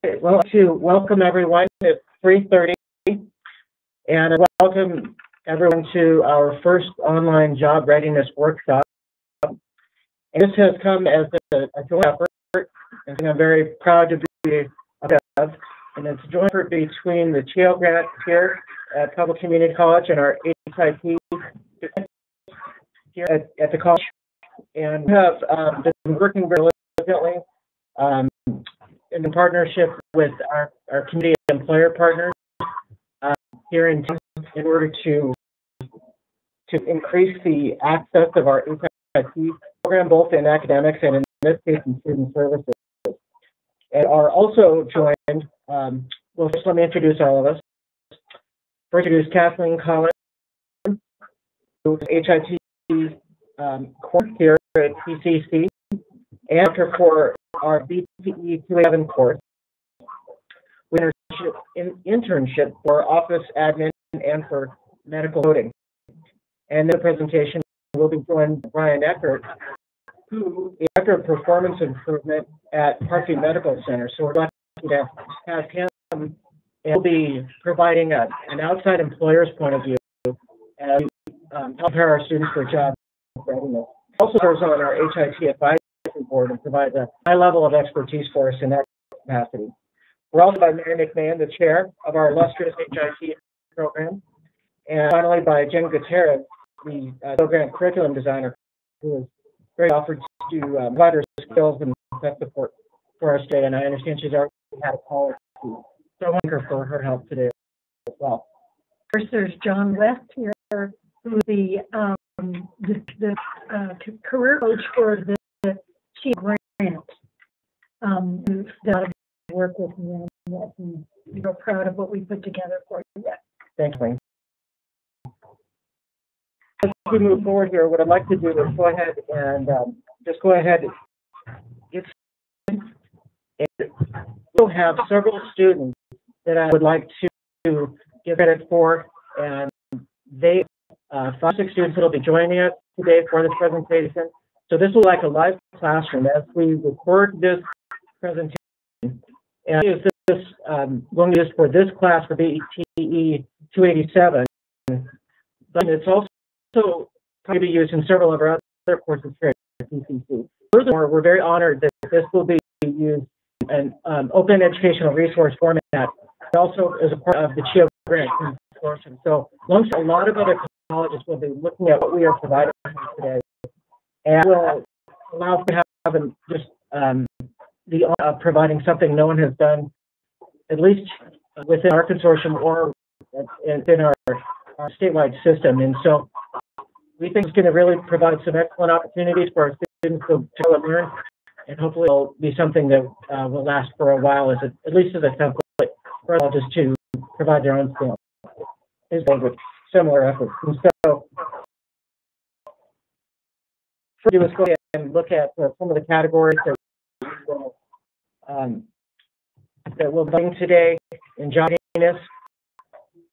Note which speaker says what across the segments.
Speaker 1: Well, I'd like to welcome everyone at 3:30, and I welcome everyone to our first online job readiness workshop. And this has come as a joint effort, and I'm very proud to be a part of. And it's a joint effort between the CHEO grant here at Public Community College and our HIT here at the college. And we have been working very diligently in partnership with our community employer partners here in order to increase the access of our HIT program, both in academics and in this case in student services. And are also joined, well, first let me introduce all of us. First, introduce Kathleen Collins, HIT course here at PCC, and for our BPE 287 course, with internship for office admin and for medical coding. And the presentation will be joined by Brian Eckert, who is Director of Performance Improvement at Parkview Medical Center. So we're lucky to have him, and he'll be providing an outside employer's point of view as we help prepare our students for job readiness. He also serves on our HIT advisory board and provides a high level of expertise for us in that capacity. We're also by Mary McMahon, the chair of our illustrious HIT program, and finally by Jen Gutierrez, the program curriculum designer, who is very offered to provide her skills and support for us today. And I understand she's already had a call, so I want her for her help today as well.
Speaker 2: First, there's John West here, who's the career coach for the CHEO grant. Who's done a lot of work with me on that, and we're proud of what we put together for you.
Speaker 1: Thanks, Wayne. As we move forward here, what I'd like to do is go ahead and just go ahead and we'll have several students that I would like to give credit for, and they 5 or 6 students that will be joining us today for this presentation. So this will be like a live classroom as we record this presentation. And is this going to use for this class for BPE 287, but it's also going to be used in several of our other courses here at PCC. Furthermore, we're very honored that this will be used in an open educational resource format, also as a part of the CHEO grant consortium. So alongside a lot of other colleges will be looking at what we are providing today, and will allow us to have just the honor of providing something no one has done, at least within our consortium or within our statewide system. And so we think it's going to really provide some excellent opportunities for our students to learn, and hopefully it'll be something that will last for a while, at least as a template for others to provide their own skills with similar efforts. And so, first, let's go ahead and look at some of the categories that we'll bring today in job readiness.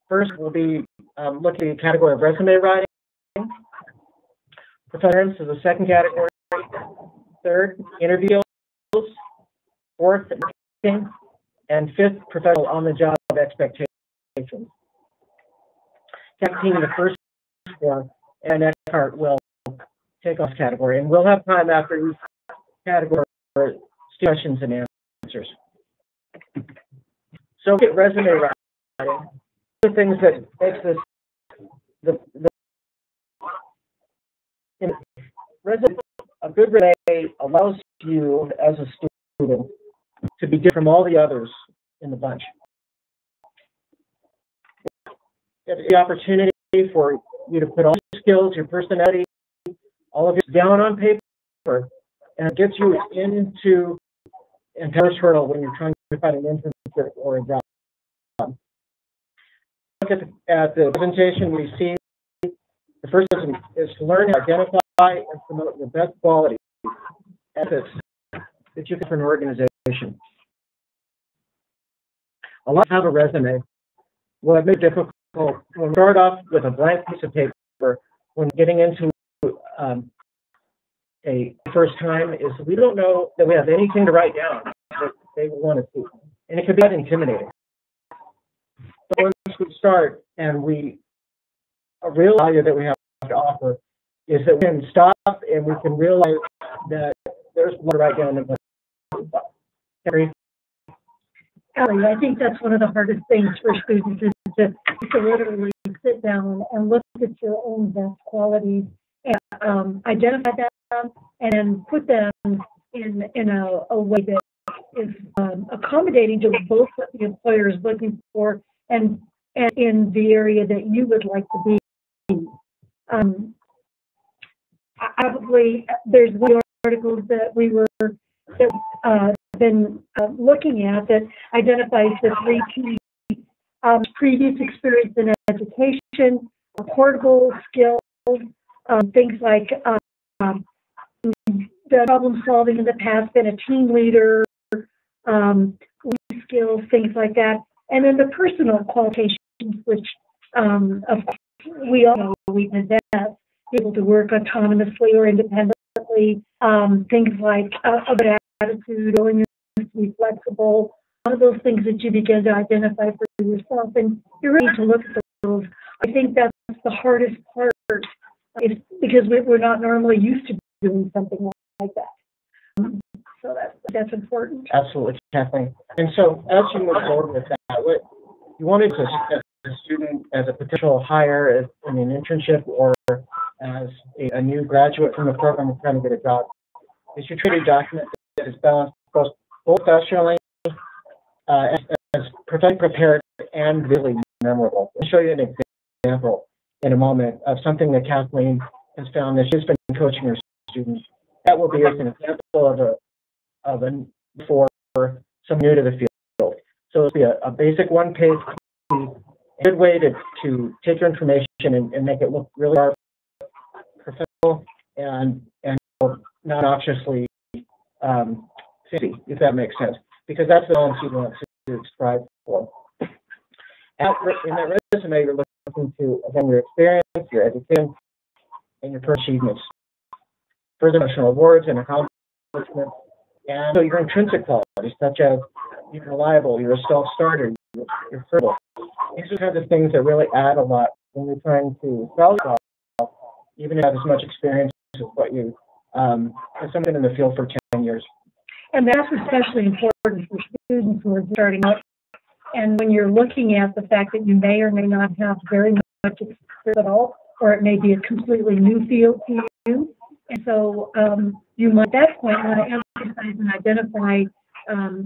Speaker 1: First, we'll be looking at the category of resume writing. Professional is the second category. Third, interview skills. Fourth, marketing. And fifth, professional on-the-job expectations. Team the first four, and Eckhart will take off category. And we'll have time after each category for questions and answers. So get resume writing. The things that makes this a good resume allows you as a student to be different from all the others in the bunch. It's the opportunity for you to put all your skills, your personality, all of it down on paper, and it gets you into and first hurdle when you're trying to find an internship or a job. Look at the presentation we see. The first is to learn how to identify and promote your best qualities assets that you get from an organization. A lot have a resume. Well, it makes it difficult when we start off with a blank piece of paper when getting into a first time is we don't know that we have anything to write down that they will want to see. and it could be intimidating. But once we start and a real value that we have to offer is that we can stop and we can realize that there's one right down the middle.
Speaker 2: Ellie, I think that's one of the hardest things for students is to literally sit down and look at your own best qualities and identify them and then put them in a way that is accommodating to both what the employer is looking for and in the area that you would like to be. Probably there's one article that been looking at that identifies the 3 key previous experience in education, portable skills, things like the problem solving in the past, been a team leader, skills, things like that, and then the personal qualifications, which of course we all know we possess, able to work autonomously or independently, things like a good attitude, willingness to be flexible, one of those things that you begin to identify for yourself, and you're ready to look at those. I think that's the hardest part, is because we're not normally used to doing something like that. So that's important.
Speaker 1: Absolutely, Kathleen. And so as you move forward with that, what you wanted to, as a student, as a potential hire, in an internship, or as a new graduate from the program trying to get a job, is you create a document that is balanced both professionally, as professionally prepared and really memorable. I'll show you an example in a moment of something that Kathleen has found that she's been coaching her students. That will be as an example for some new to the field. So it'll be a basic one-page, a good way to take your information and make it look really professional and not obnoxiously fancy, if that makes sense, because that's the balance you want to strive for. In that resume, you're looking to, again, your experience, your education, and your personal achievements, further professional awards and accomplishments, and so your intrinsic qualities, such as you're reliable, you're a self-starter, you're frugal. These are kind of things that really add a lot when you're trying to sell yourself, even if you have as much experience as what you, as someone in the field for 10 years.
Speaker 2: And that's especially important for students who are starting out. And when you're looking at the fact that you may or may not have very much experience at all, or it may be a completely new field to you. And so you might at that point want to emphasize and identify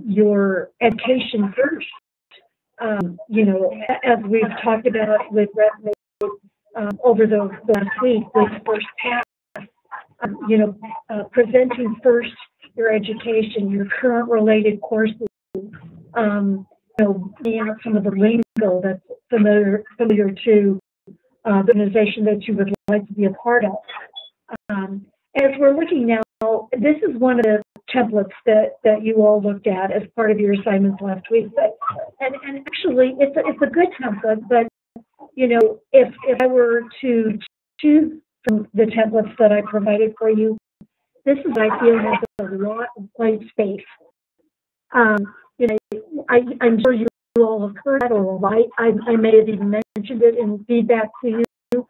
Speaker 2: your education first. As we've talked about with resumes over the last week, with first pass, presenting first your education, your current related courses, bringing out some of the lingo that's familiar to the organization that you would like to be a part of. As we're looking now, this is one of the templates that you all looked at as part of your assignments last week. And actually, it's a good template, but, if I were to choose from the templates that I provided for you, this is, I feel, has a lot of white space. I'm sure you all have heard that, or I may have even mentioned it in feedback to you.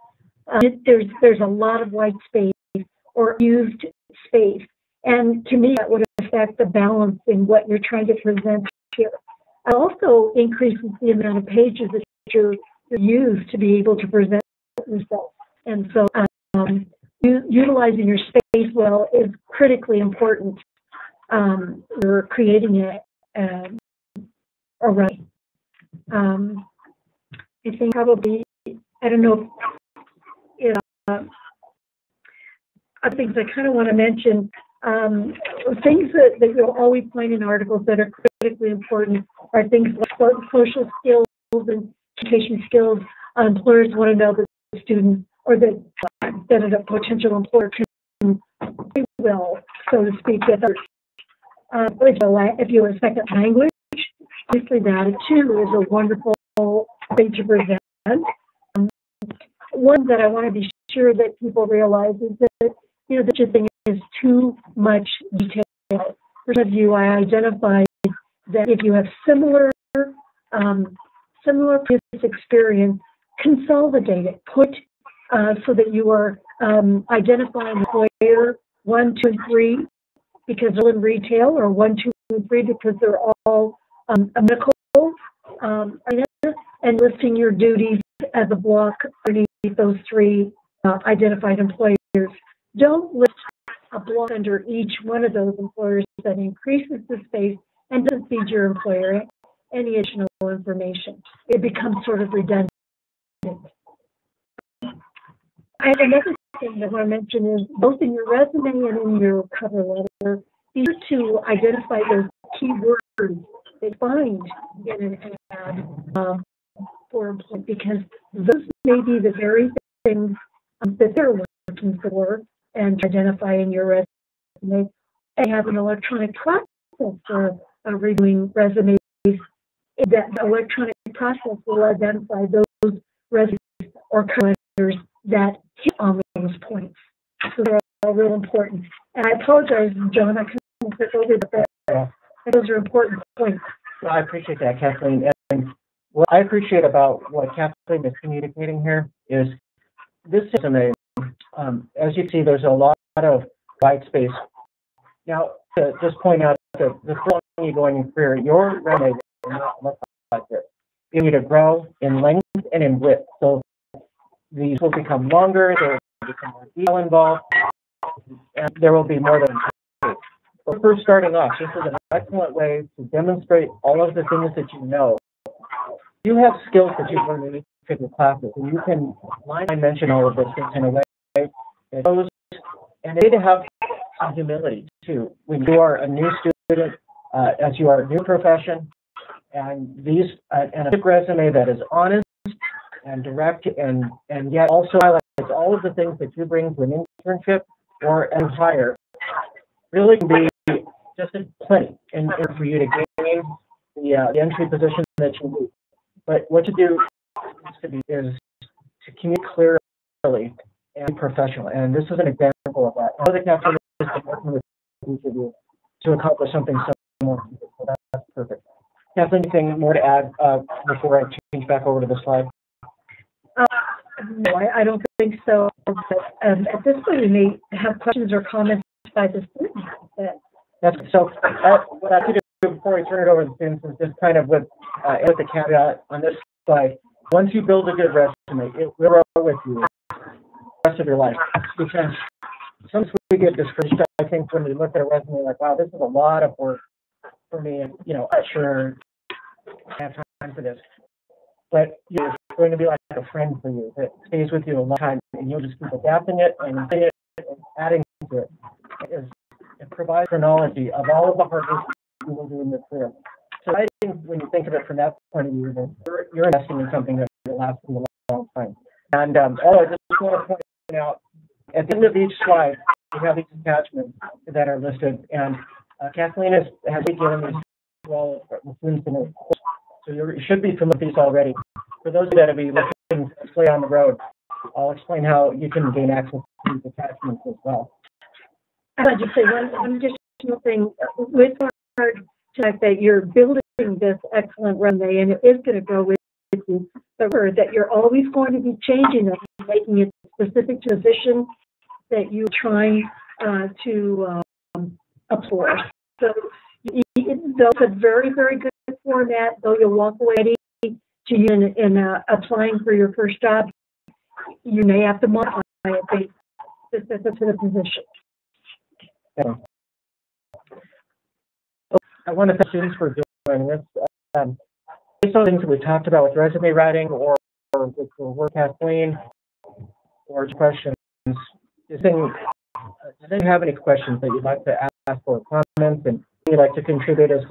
Speaker 2: There's a lot of white space or used space, and to me that would affect the balance in what you're trying to present here. It also increases the amount of pages that you use to be able to present yourself, and so utilizing your space well is critically important. You're creating it already. I think probably, I don't know if things I kind of want to mention, things that you'll always find in articles that are critically important are things like social skills and communication skills. Employers want to know that the student or that a potential employer can do well, so to speak, with others. If you have a second language, obviously that too is a wonderful thing to present. One that I want to be sure that people realize is that, such a thing is too much detail. For some of you, I identified that if you have similar previous experience, consolidate it. Put so that you are identifying employer 1, 2, and 3 because they're in retail, or 1, 2, and 3 because they're all medical, and listing your duties as a block underneath those 3 identified employers. Don't list a block under each one of those employers that increases the space and doesn't feed your employer any additional information. It becomes sort of redundant. Another thing that I want to mention is both in your resume and in your cover letter, be sure to identify those key words that you find in an ad for employment, because those may be the very things that they're looking for, and identify in your resume. And have an electronic process for reviewing resumes. That electronic process will identify those resumes or cover letters that hit on those points. So they're all real important. And I apologize, John, I couldn't put over that. Those are important points.
Speaker 1: Well, I appreciate that, Kathleen. And what I appreciate about what Kathleen is communicating here is this resume, as you see, there's a lot of white space. Now, to just point out that the first thing you go in your career, your resume will not look like this. You need to grow in length and in width. So these will become longer, there will become more detail involved, and there will be more than one. But first starting off, this is an excellent way to demonstrate all of the things that you know. You have skills that you've learned in each of your classes, and you can line and mention all of those things in a way that shows, and they need to have some humility too. When you are a new student, as you are a new profession, and a resume that is honest and direct, and yet also highlights all of the things that you bring to an internship or a hire, really can be just plenty in for you to gain the entry position that you need. But what you do is to communicate clearly and be professional. And this is an example of that. I know that Kathleen has been working with each of you to accomplish something similar. So that's perfect. Kathleen, anything more to add before I change back over to the slide?
Speaker 2: No, I don't think so. But at this point, we may have questions or comments by the students. What I could do before I turn it over to the students is just kind of with the caveat on this slide. Once you build a good resume, it will grow with you the rest of your life. Because sometimes we get discouraged, I think, when we look at a resume like, wow, this is a lot of work for me, and I'm not sure I have time for this. But it's going to be like a friend for you that stays with you a long time, and you'll just keep adapting it and adding to it. It provides chronology of all of the hard work you will do in your career. So I think when you think of it from that point of view, then you're investing in something that will last you a long time. And I just want to point out, at the end of each slide, we have these attachments that are listed, and Kathleen has given these to all the students in the course. So you should be familiar with these already. For those that will be looking to play on the road, I'll explain how you can gain access to these attachments as well. I'd just say one additional thing with regard to the fact that you're building this excellent resume, and it is going to go with you, but that you're always going to be changing it, making it specific to the position that you're trying to apply. So that's a very, very good format, though you'll walk away to you in applying for your first job. You may have to modify it based specific to the position.
Speaker 1: Yeah. I want to thank students for doing this. Based on things that we talked about with resume writing or with the work Kathleen or questions, does anyone have any questions that you'd like to ask or comments, and you'd like to contribute as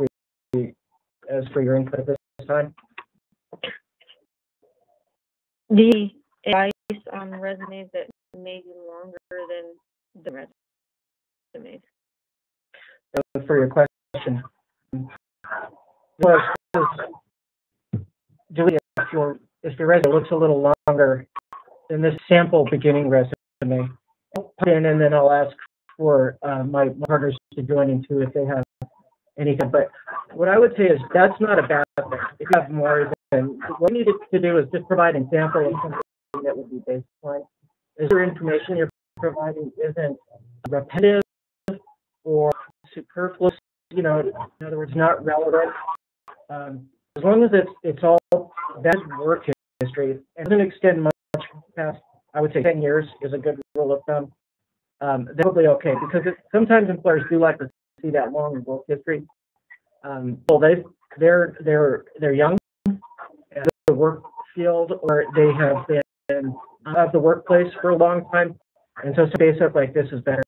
Speaker 1: for your input at this time?
Speaker 3: The advice on resumes that may be longer than the resumes.
Speaker 1: For your question, if your resume looks a little longer than this sample beginning resume, I'll put in, and then I'll ask for my partners to join in too if they have any kind. But what I would say is that's not a bad thing. If you have more, then what you need to do is just provide an example of something that would be baseline. Is there information you're providing isn't repetitive or superfluous, you know, in other words, not relevant. As long as it's all that work history, and doesn't extend much past, I would say 10 years is a good rule of thumb. That's probably okay, because sometimes employers do like to see that long work history. Well, they're young in the work field, or they have been out of the workplace for a long time, and so base up like this is better.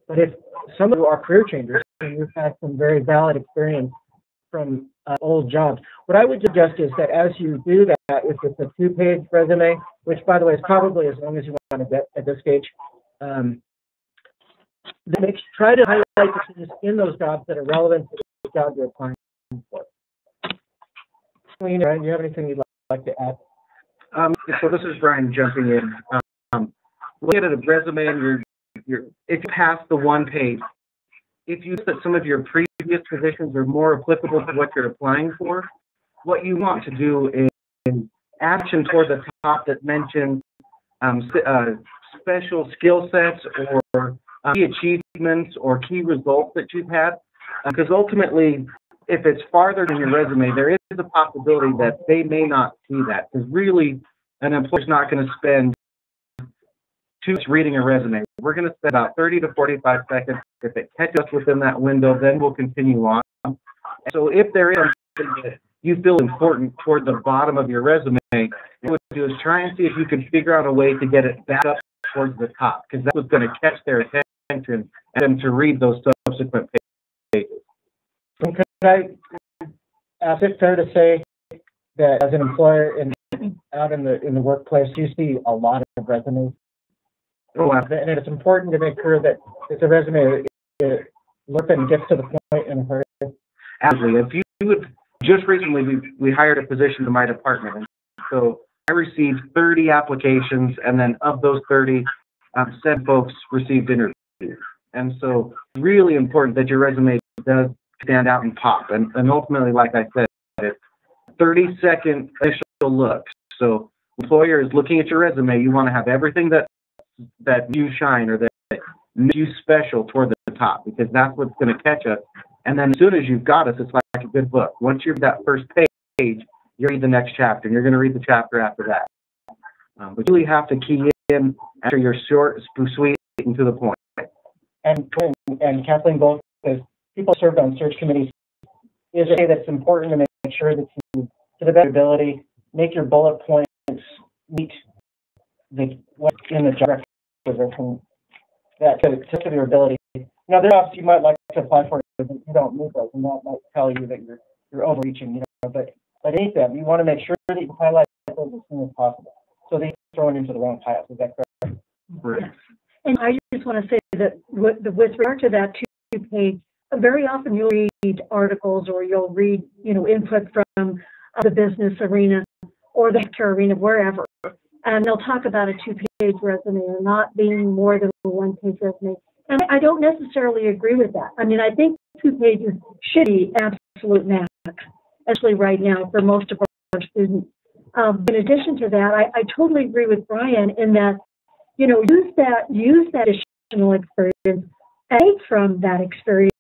Speaker 1: But if some of you are career changers and you've had some very valid experience from old jobs, what I would suggest is that as you do that, if it's a 2-page resume, which by the way is probably as long as you want to get at this stage, try to highlight the things in those jobs that are relevant to the job you're applying for. Do you have anything you'd like to add?
Speaker 4: So this is Brian jumping in. Looking at a resume and if you pass the 1 page, if you see that some of your previous positions are more applicable to what you're applying for, what you want to do is action toward the top that mentions special skill sets or key achievements or key results that you've had. Because ultimately, if it's farther in your resume, there is a possibility that they may not see that. Because really, an employer's not going to spend 2 minutes reading a resume. We're going to spend about 30 to 45 seconds. If it catches us within that window, then we'll continue on. So if there is something that you feel important toward the bottom of your resume, what you would do is try and see if you can figure out a way to get it back up towards the top, because that's what's going to catch their attention and them to read those subsequent pages.
Speaker 1: And could I ask it fair to say that as an employer out in the workplace, you see a lot of resumes?
Speaker 4: Oh, wow.
Speaker 1: And it's important to make sure that it's a resume that and gets to the point in a hurry.
Speaker 4: Absolutely. If you would, just recently we hired a position in my department, and so I received 30 applications, and then of those 30, 7 folks received interviews. And so it's really important that your resume does stand out and pop. And ultimately, like I said, it's 30-second initial look. So employer is looking at your resume, you want to have everything that you shine or that makes you special toward the top, because that's what's going to catch us. And then as soon as you've got us, it's like a good book. Once you're that first page, you read the next chapter, and you're going to read the chapter after that. But you really have to key in after you're short, sweet, and to the point.
Speaker 1: And Kathleen, both as people served on search committees, is it that it's important to make sure that you, to the best ability, make your bullet points meet what's in the job position, that to your ability. Now, there are jobs you might like to apply for, but you don't need those, and that might tell you that you're overreaching, But any them, you want to make sure that you highlight those as soon as possible, so they don't throw it into the wrong pile. Is that correct?
Speaker 4: Right.
Speaker 2: Yes. And I just want to say that with regard to that 2-page, very often you'll read articles or you'll read, input from the business arena or the healthcare arena, wherever, and they'll talk about a 2-page resume or not being more than a 1-page resume. And I don't necessarily agree with that. I mean, I think 2 pages should be absolute max, especially right now for most of our students. In addition to that, I totally agree with Brian in that, use that additional experience, and take from that experience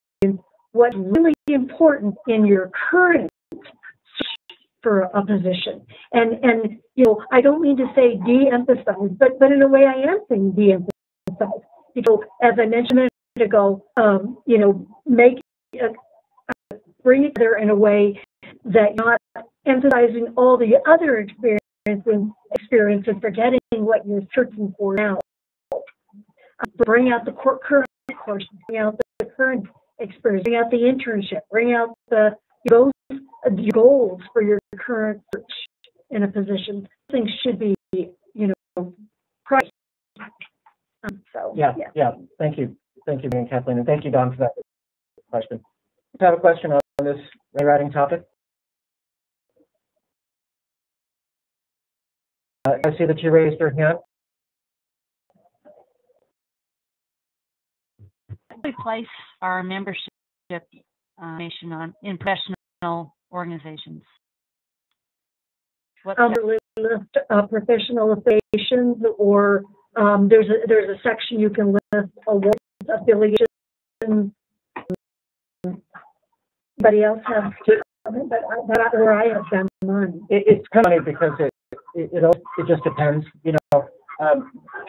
Speaker 2: what's really important in your current search for a position. And I don't mean to say de-emphasize, but in a way I am saying de-emphasize. As I mentioned a minute ago, bring it there in a way that you're not emphasizing all the other experiences, forgetting what you're searching for now. Bring out the current course, bring out the current experience, bring out the internship, bring out the goals for your current search in a position. Things should be, priced.
Speaker 1: Yeah. Thank you, Dan, Kathleen, and thank you, Don, for that question. I have a question on this writing topic. I see that you raised your hand.
Speaker 5: We place our membership information on in professional organizations. What's
Speaker 2: list professional affiliations, or there's a section you can list awards, affiliations. Anybody else have? But where I have done mine.
Speaker 1: It's kind of funny because it just depends. You know,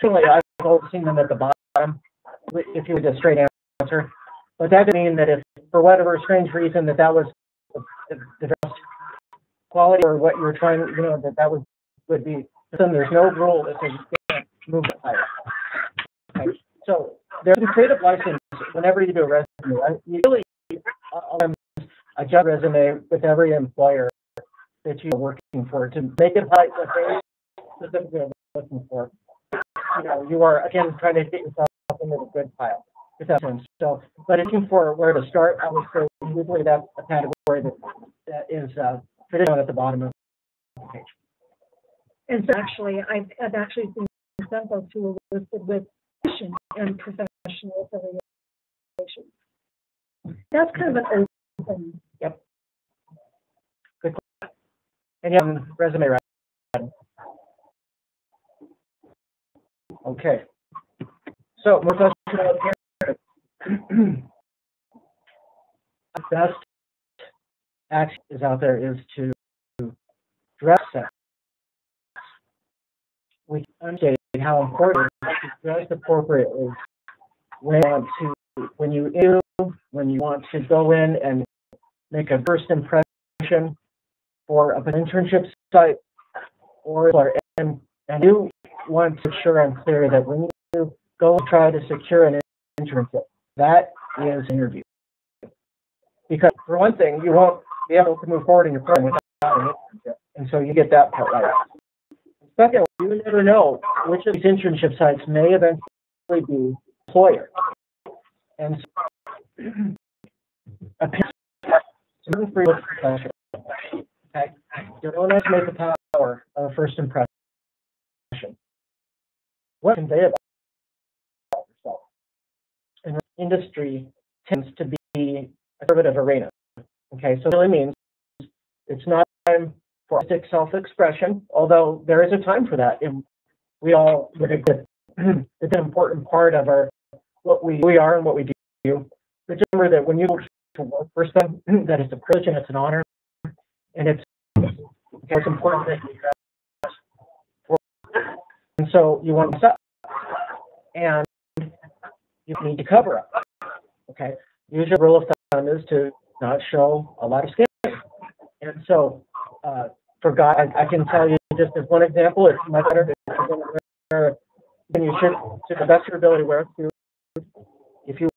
Speaker 1: truly, I've always seen them at the bottom if you would a straight answer. But that doesn't mean that if, for whatever strange reason, that was the best quality or what you were trying, you know, that would be. There's no rule that says you can't move it higher. Okay. So there's some creative license whenever you do a resume. You really adjust resume with every employer that you're working for to make it like what they specifically are looking for. You know, you are again trying to get yourself into a good pile. If that makes sense. So, but looking for where to start, I would say usually that's a category that is traditional at the bottom of the page.
Speaker 2: And so actually, I've actually seen some folks who are listed with mission and professional affiliation. That's kind of an open.
Speaker 1: Yep. Good. And yeah, resume writing. Okay. So more questions about here. The best action is out there is to dress sex. We understand how important it is to dress appropriately when you want to go in and make a first impression for an internship site and you want to ensure I'm clear that when you go try to secure an internship, that is an interview. Because for one thing, you won't be able to move forward in your program without an internship, and so you get that part right. Second, you never know which of these internship sites may eventually be employer. And so, a certain free profession. Okay, you don't underestimate the power of a first impression. What can they about yourself? And industry tends to be a conservative arena. Okay, so it really means it's not time for artistic self-expression, although there is a time for that. And we all would agree that it's an important part of what we are and what we do. But remember that when you go to work for someone, that it's a privilege and it's an honor, and it's important that you dress for. And so you want to up, and you need to cover up. Okay, usual rule of thumb is to not show a lot of skin. And so, for guys, I can tell you just as one example, it's much better if you're going to wear, then you should, to the best of your ability, wear a suit. If you,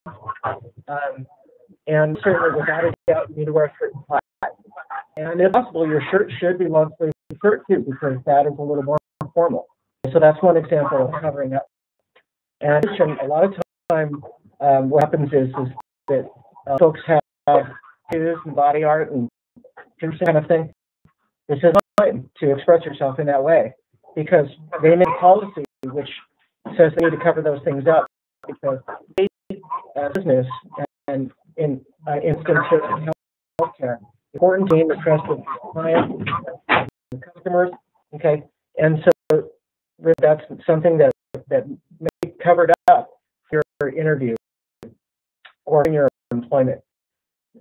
Speaker 1: and certainly without a doubt, you need to wear a shirt and tie. And if possible, your shirt should be long sleeve shirt too, because that is a little more formal. So that's one example of covering up. And a lot of time, what happens is that folks have tattoos and body art and kind of thing. This is fine to express yourself in that way because they make policy which says they need to cover those things up because they, business and in instances in healthcare, important team is trusted clients, and customers. Okay, and so that's something that may be covered up for your interview or in your employment.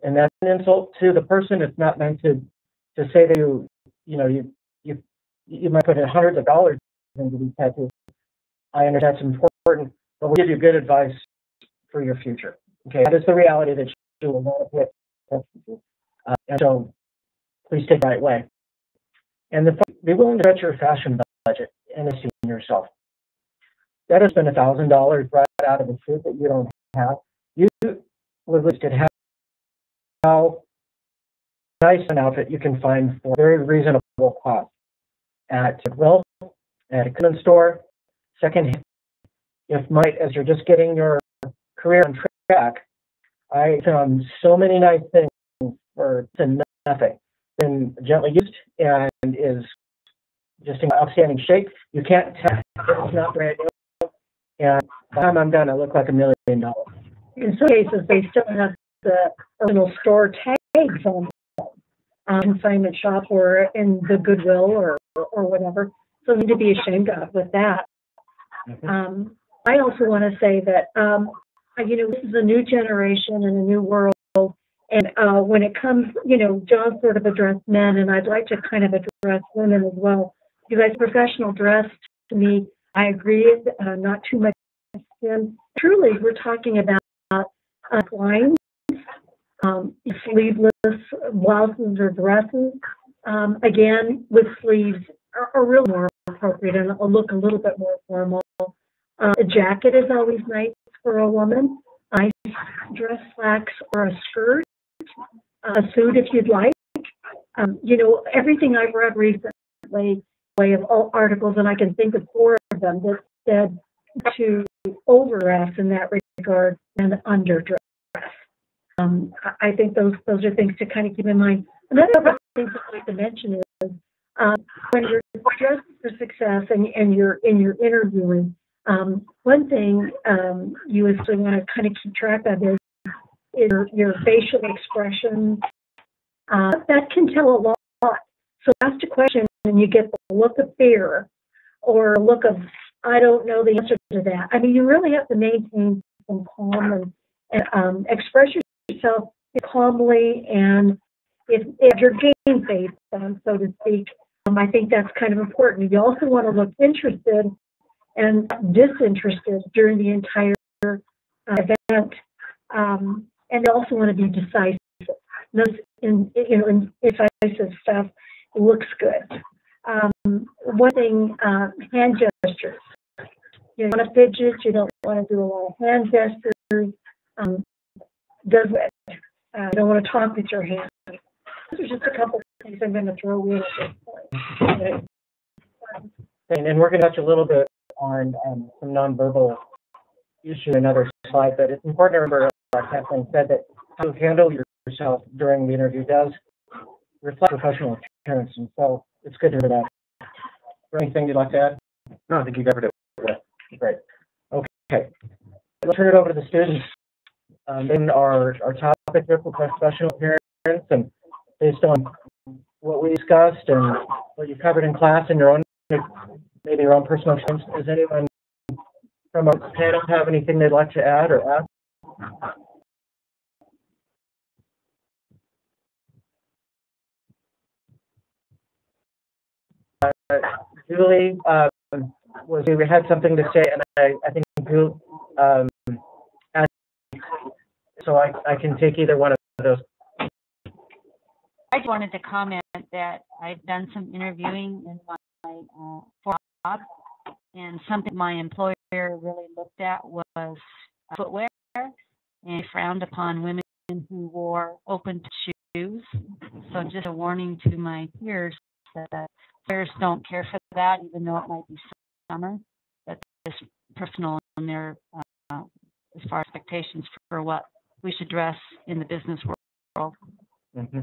Speaker 1: And that's an insult to the person. It's not meant to say that you might put in hundreds of dollars into these tattoos. I understand that's important, but we'll give you good advice for your future. Okay, that is the reality that you will want to pay attention to. And so please take it the right way. And be willing to stretch your fashion budget and invest in yourself. That has been $1,000 right out of a suit that you don't have. You would list it how nice an outfit you can find for very reasonable cost at Goodwill, at a equipment store, secondhand. As you're just getting your career on track, I found so many nice things for nothing. Been gently used and is just in outstanding shape. You can't tell it's not brand new. And by the time I'm done, I look like $1 million.
Speaker 2: In some cases, they still have the original store tags on consignment shop or in the Goodwill or whatever. So we need to be ashamed of with that. I also want to say that, this is a new generation and a new world. And when it comes, John sort of addressed men, and I'd like to kind of address women as well. Because professional dress, to me, I agree, not too much skin. Truly, we're talking about lines, sleeveless blouses or dresses. Again, with sleeves are really more appropriate and look a little bit more formal. A jacket is always nice for a woman. Nice dress slacks or a skirt. A suit if you'd like. Everything I've read recently, way of all articles, and I can think of 4 of them that said to overdress in that regard and underdress. I think those are things to kind of keep in mind. Another thing I'd like to mention is when you're dressed for success and you're interviewing, one thing you actually want to kind of keep track of is your facial expression. That can tell a lot. So ask a question and you get the look of fear or a look of, I don't know the answer to that. I mean, you really have to maintain some calm and express yourself calmly, and if you're game faced, so to speak, I think that's kind of important. You also want to look interested and disinterested during the entire event. And you also want to be decisive. In decisive stuff looks good. One thing, hand gestures. You don't want to fidget. You don't want to do a lot of hand gestures. Does it? You don't want to talk with your hands. Those are just a couple of things I'm going to throw in at this point.
Speaker 1: And we're going to touch a little bit on some nonverbal issue in another slide, but it's important to remember, Kathleen said, that how you handle yourself during the interview does reflect professional appearance, and so it's good to hear that. Anything you'd like to add?
Speaker 4: No, I think you covered it.
Speaker 1: Yeah. Great. Okay. Let's turn it over to the students. Then our topic here for professional appearance, and based on what we discussed and what you covered in class and your own, maybe your own personal experience, does anyone from our panel have anything they'd like to add or ask? Julie, we had something to say, and I think Julie, so I can take either one of those.
Speaker 5: I just wanted to comment that I've done some interviewing in my job, and something my employer really looked at was footwear, and they frowned upon women who wore open shoes. So just a warning to my peers that employers don't care for that, even though it might be summer. That's just personal in their as far as expectations for what we should dress in the business world.
Speaker 4: Mm-hmm.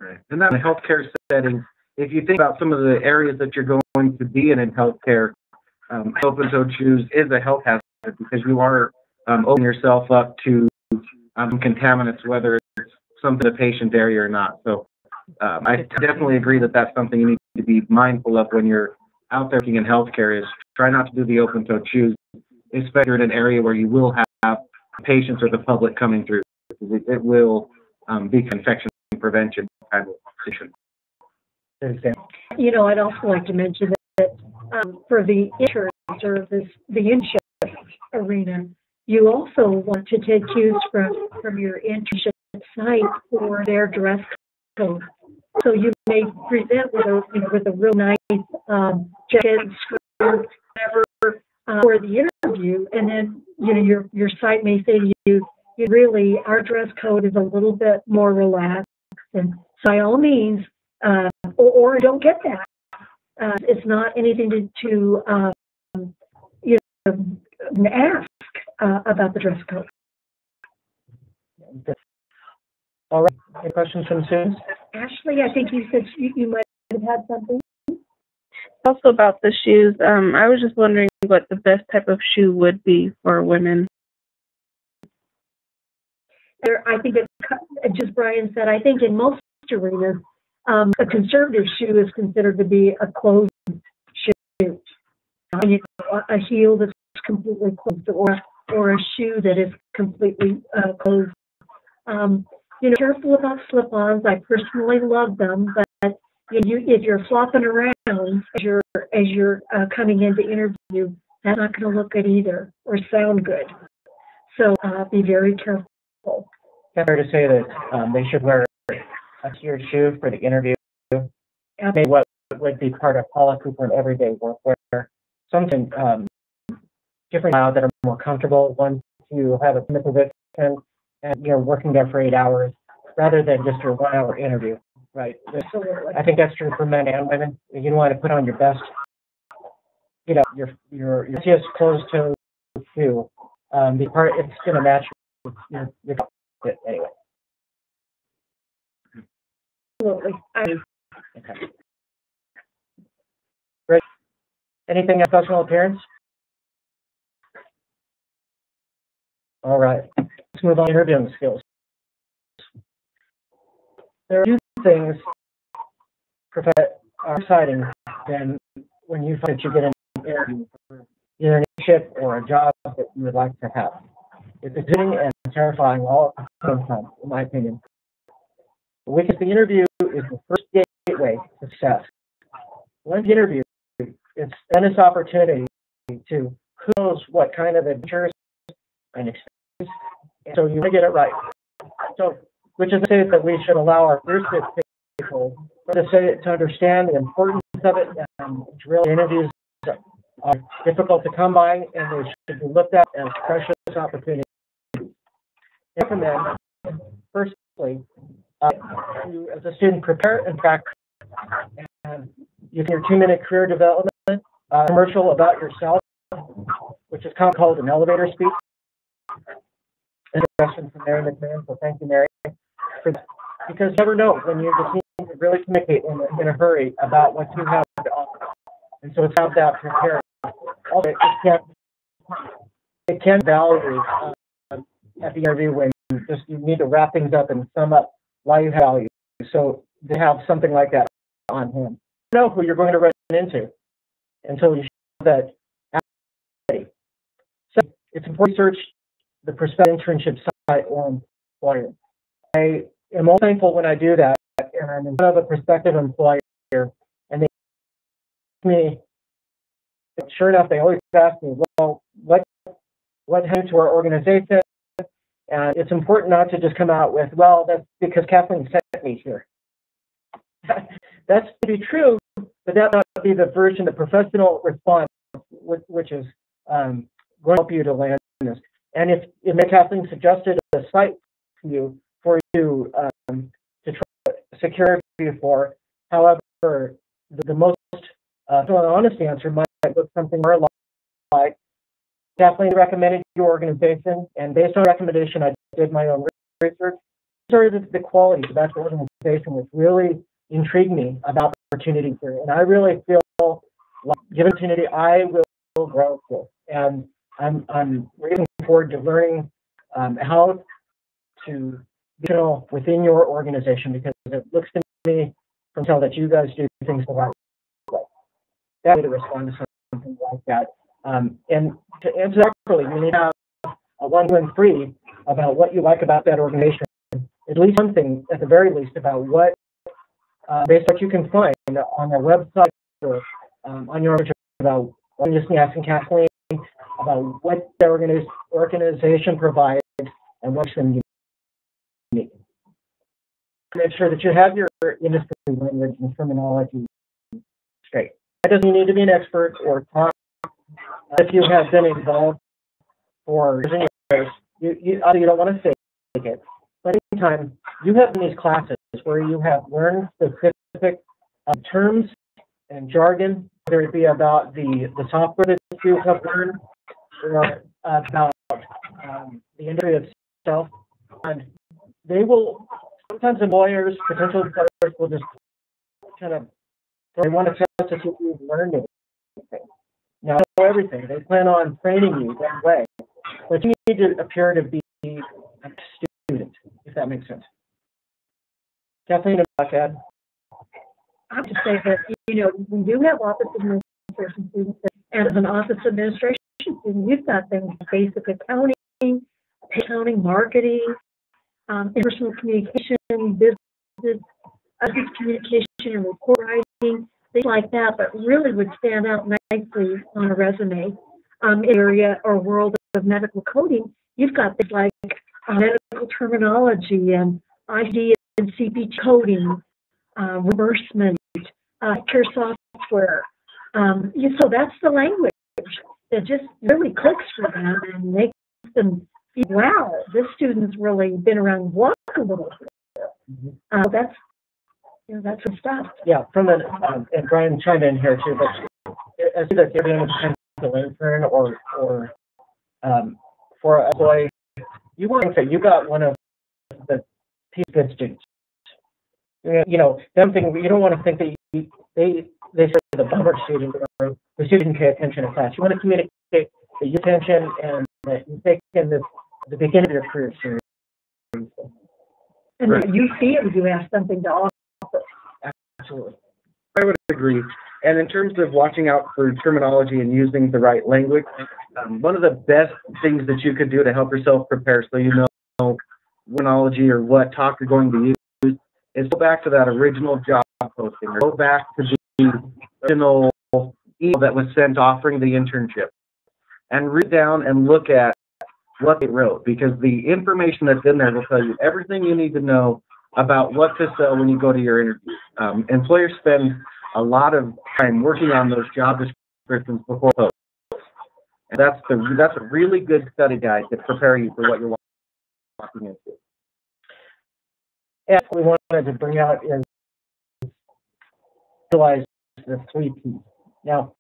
Speaker 4: Right. And that in a healthcare setting, if you think about some of the areas that you're going to be in healthcare, open-toed shoes is a health hazard because you are opening yourself up to contaminants, whether it's something in the patient area or not. So I definitely agree that that's something you need to be mindful of when you're out there working in healthcare, is try not to do the open-toed shoes, especially in an area where you will have patients or the public coming through. It will be infection prevention kind of situation.
Speaker 2: I'd also like to mention that for the intern service, the internship arena, you also want to take cues from your internship site for their dress code. So you may present with a real nice jacket, skirt, whatever for the interview, and then your site may say to you, really, our dress code is a little bit more relaxed, and by all means, or don't get that. It's not anything to ask about the dress code.
Speaker 1: All right. Any questions from students?
Speaker 2: Ashley, I think you said you might have had something.
Speaker 6: Also about the shoes, I was just wondering what the best type of shoe would be for women.
Speaker 2: I think just Brian said, I think in most arenas, a conservative shoe is considered to be a closed shoe. A heel that's completely closed, or a shoe that is completely closed. Careful about slip-ons. I personally love them, but if you're flopping around as you're coming into interview, that's not going to look good either or sound good. So be very careful.
Speaker 1: It's fair to say that they should wear a secured shoe for the interview. Maybe what would be part of policy for an everyday workwear. Something different now that are more comfortable. Once you have a position and you're working there for 8 hours, rather than just your 1 hour interview, right?
Speaker 2: Absolutely.
Speaker 1: I think that's true for men and women. You want to put on your best, your easiest closed-toe shoe. It's going to match your fit anyway.
Speaker 2: Absolutely.
Speaker 1: Okay. Great. Anything else, personal appearance? All right. Let's move on to interviewing skills. There are two things that are exciting than when you find that you get an interview for either an internship or a job that you would like to have. It's exciting and terrifying all at the same time, in my opinion. Because the interview is the first gateway to success. Once you interview, it's then this opportunity to who knows what kind of adventures and experience, and so you want to get it right. So, which is to say that we should allow our first people to understand the importance of it, and really interviews are difficult to come by, and they should be looked at as precious opportunities. I recommend, firstly, you as a student prepare and practice, and you can your 2-minute career development commercial about yourself, which is called an elevator speech. And a question from Mary McMahon, so thank you, Mary, for that. Because you never know when you just need to really communicate in a hurry about what you have to offer. And so it's have that prepared. Also, it can value at the interview when you need to wrap things up and sum up why you have value. So they have something like that on hand. You know who you're going to run into until you show that ready. So it's important to research the prospective internship site or employer. I am all thankful when I do that, and I'm in front of a prospective employer, and they ask me, sure enough, they always ask me, well, what happened to our organization? And it's important not to just come out with, well, that's because Kathleen sent me here. That's to be true, but that might be the version, the professional response, which is going to help you to land this. And if Kathleen suggested a site to you for you to try to secure you for, however, the most honest answer might look something more like Kathleen recommended your organization, and based on recommendation, I did my own research. These are the qualities about the organization which really intrigue me about the opportunity here. And I really feel like, given opportunity, I will grow with. And I'm looking forward to learning how to be within your organization, because it looks to me from tell that you guys do things the right way. That way to respond to something like that. And to answer that properly, you need to have a 1-2-3 about what you like about that organization. At least one thing, at the very least, about what, based on what you can find on their website or on your about. I'm just asking Kathleen about what the organization provides and what's them unique. Make sure that you have your industry language and terminology straight. That doesn't need to be an expert or talk. If you have been involved for years, you don't want to fake it. But anytime you have in these classes where you have learned specific terms and jargon, whether it be about the software that you have learned or about the industry itself, and they will, sometimes employers, potential employers will just kind of, they want to test if you've learned anything. Now, know everything. They plan on training you that way. But you need to appear to be a student. that makes sense. Kathleen, about that.
Speaker 2: I have to say that, we do have office administration students, and as an office administration student, you've got things like basic accounting, marketing, interpersonal communication, business communication, and report writing, things like that, but really would stand out nicely on a resume. Area or world of medical coding, you've got things like medical terminology and ID and CPT coding, reimbursement, care software. So that's the language that just really clicks for them and makes them feel, wow, this student's really been around the block a little bit. That's good stuff.
Speaker 1: Yeah, and Brian chimed in here too, but I see that you're doing a potential intern or for a employee, you want to say you got one of the good students. Them thinking, you don't want to think that they say the bummer student or the student didn't pay attention in class. You want to communicate that you pay attention and that you take in the beginning of your career seriously.
Speaker 2: And that you feel you have something to offer.
Speaker 1: Absolutely.
Speaker 4: I would agree. And in terms of watching out for terminology and using the right language, one of the best things that you could do to help yourself prepare so you know terminology or what talk you're going to use is go back to that original job posting or go back to the original email that was sent offering the internship and read down and look at what they wrote, because the information that's in there will tell you everything you need to know about what to sell when you go to your interview. Employers spend a lot of time working on those job descriptions before post. And that's a really good study guide to prepare you for what you're walking into.
Speaker 1: And we wanted to bring out is utilize the 3 P's. Now,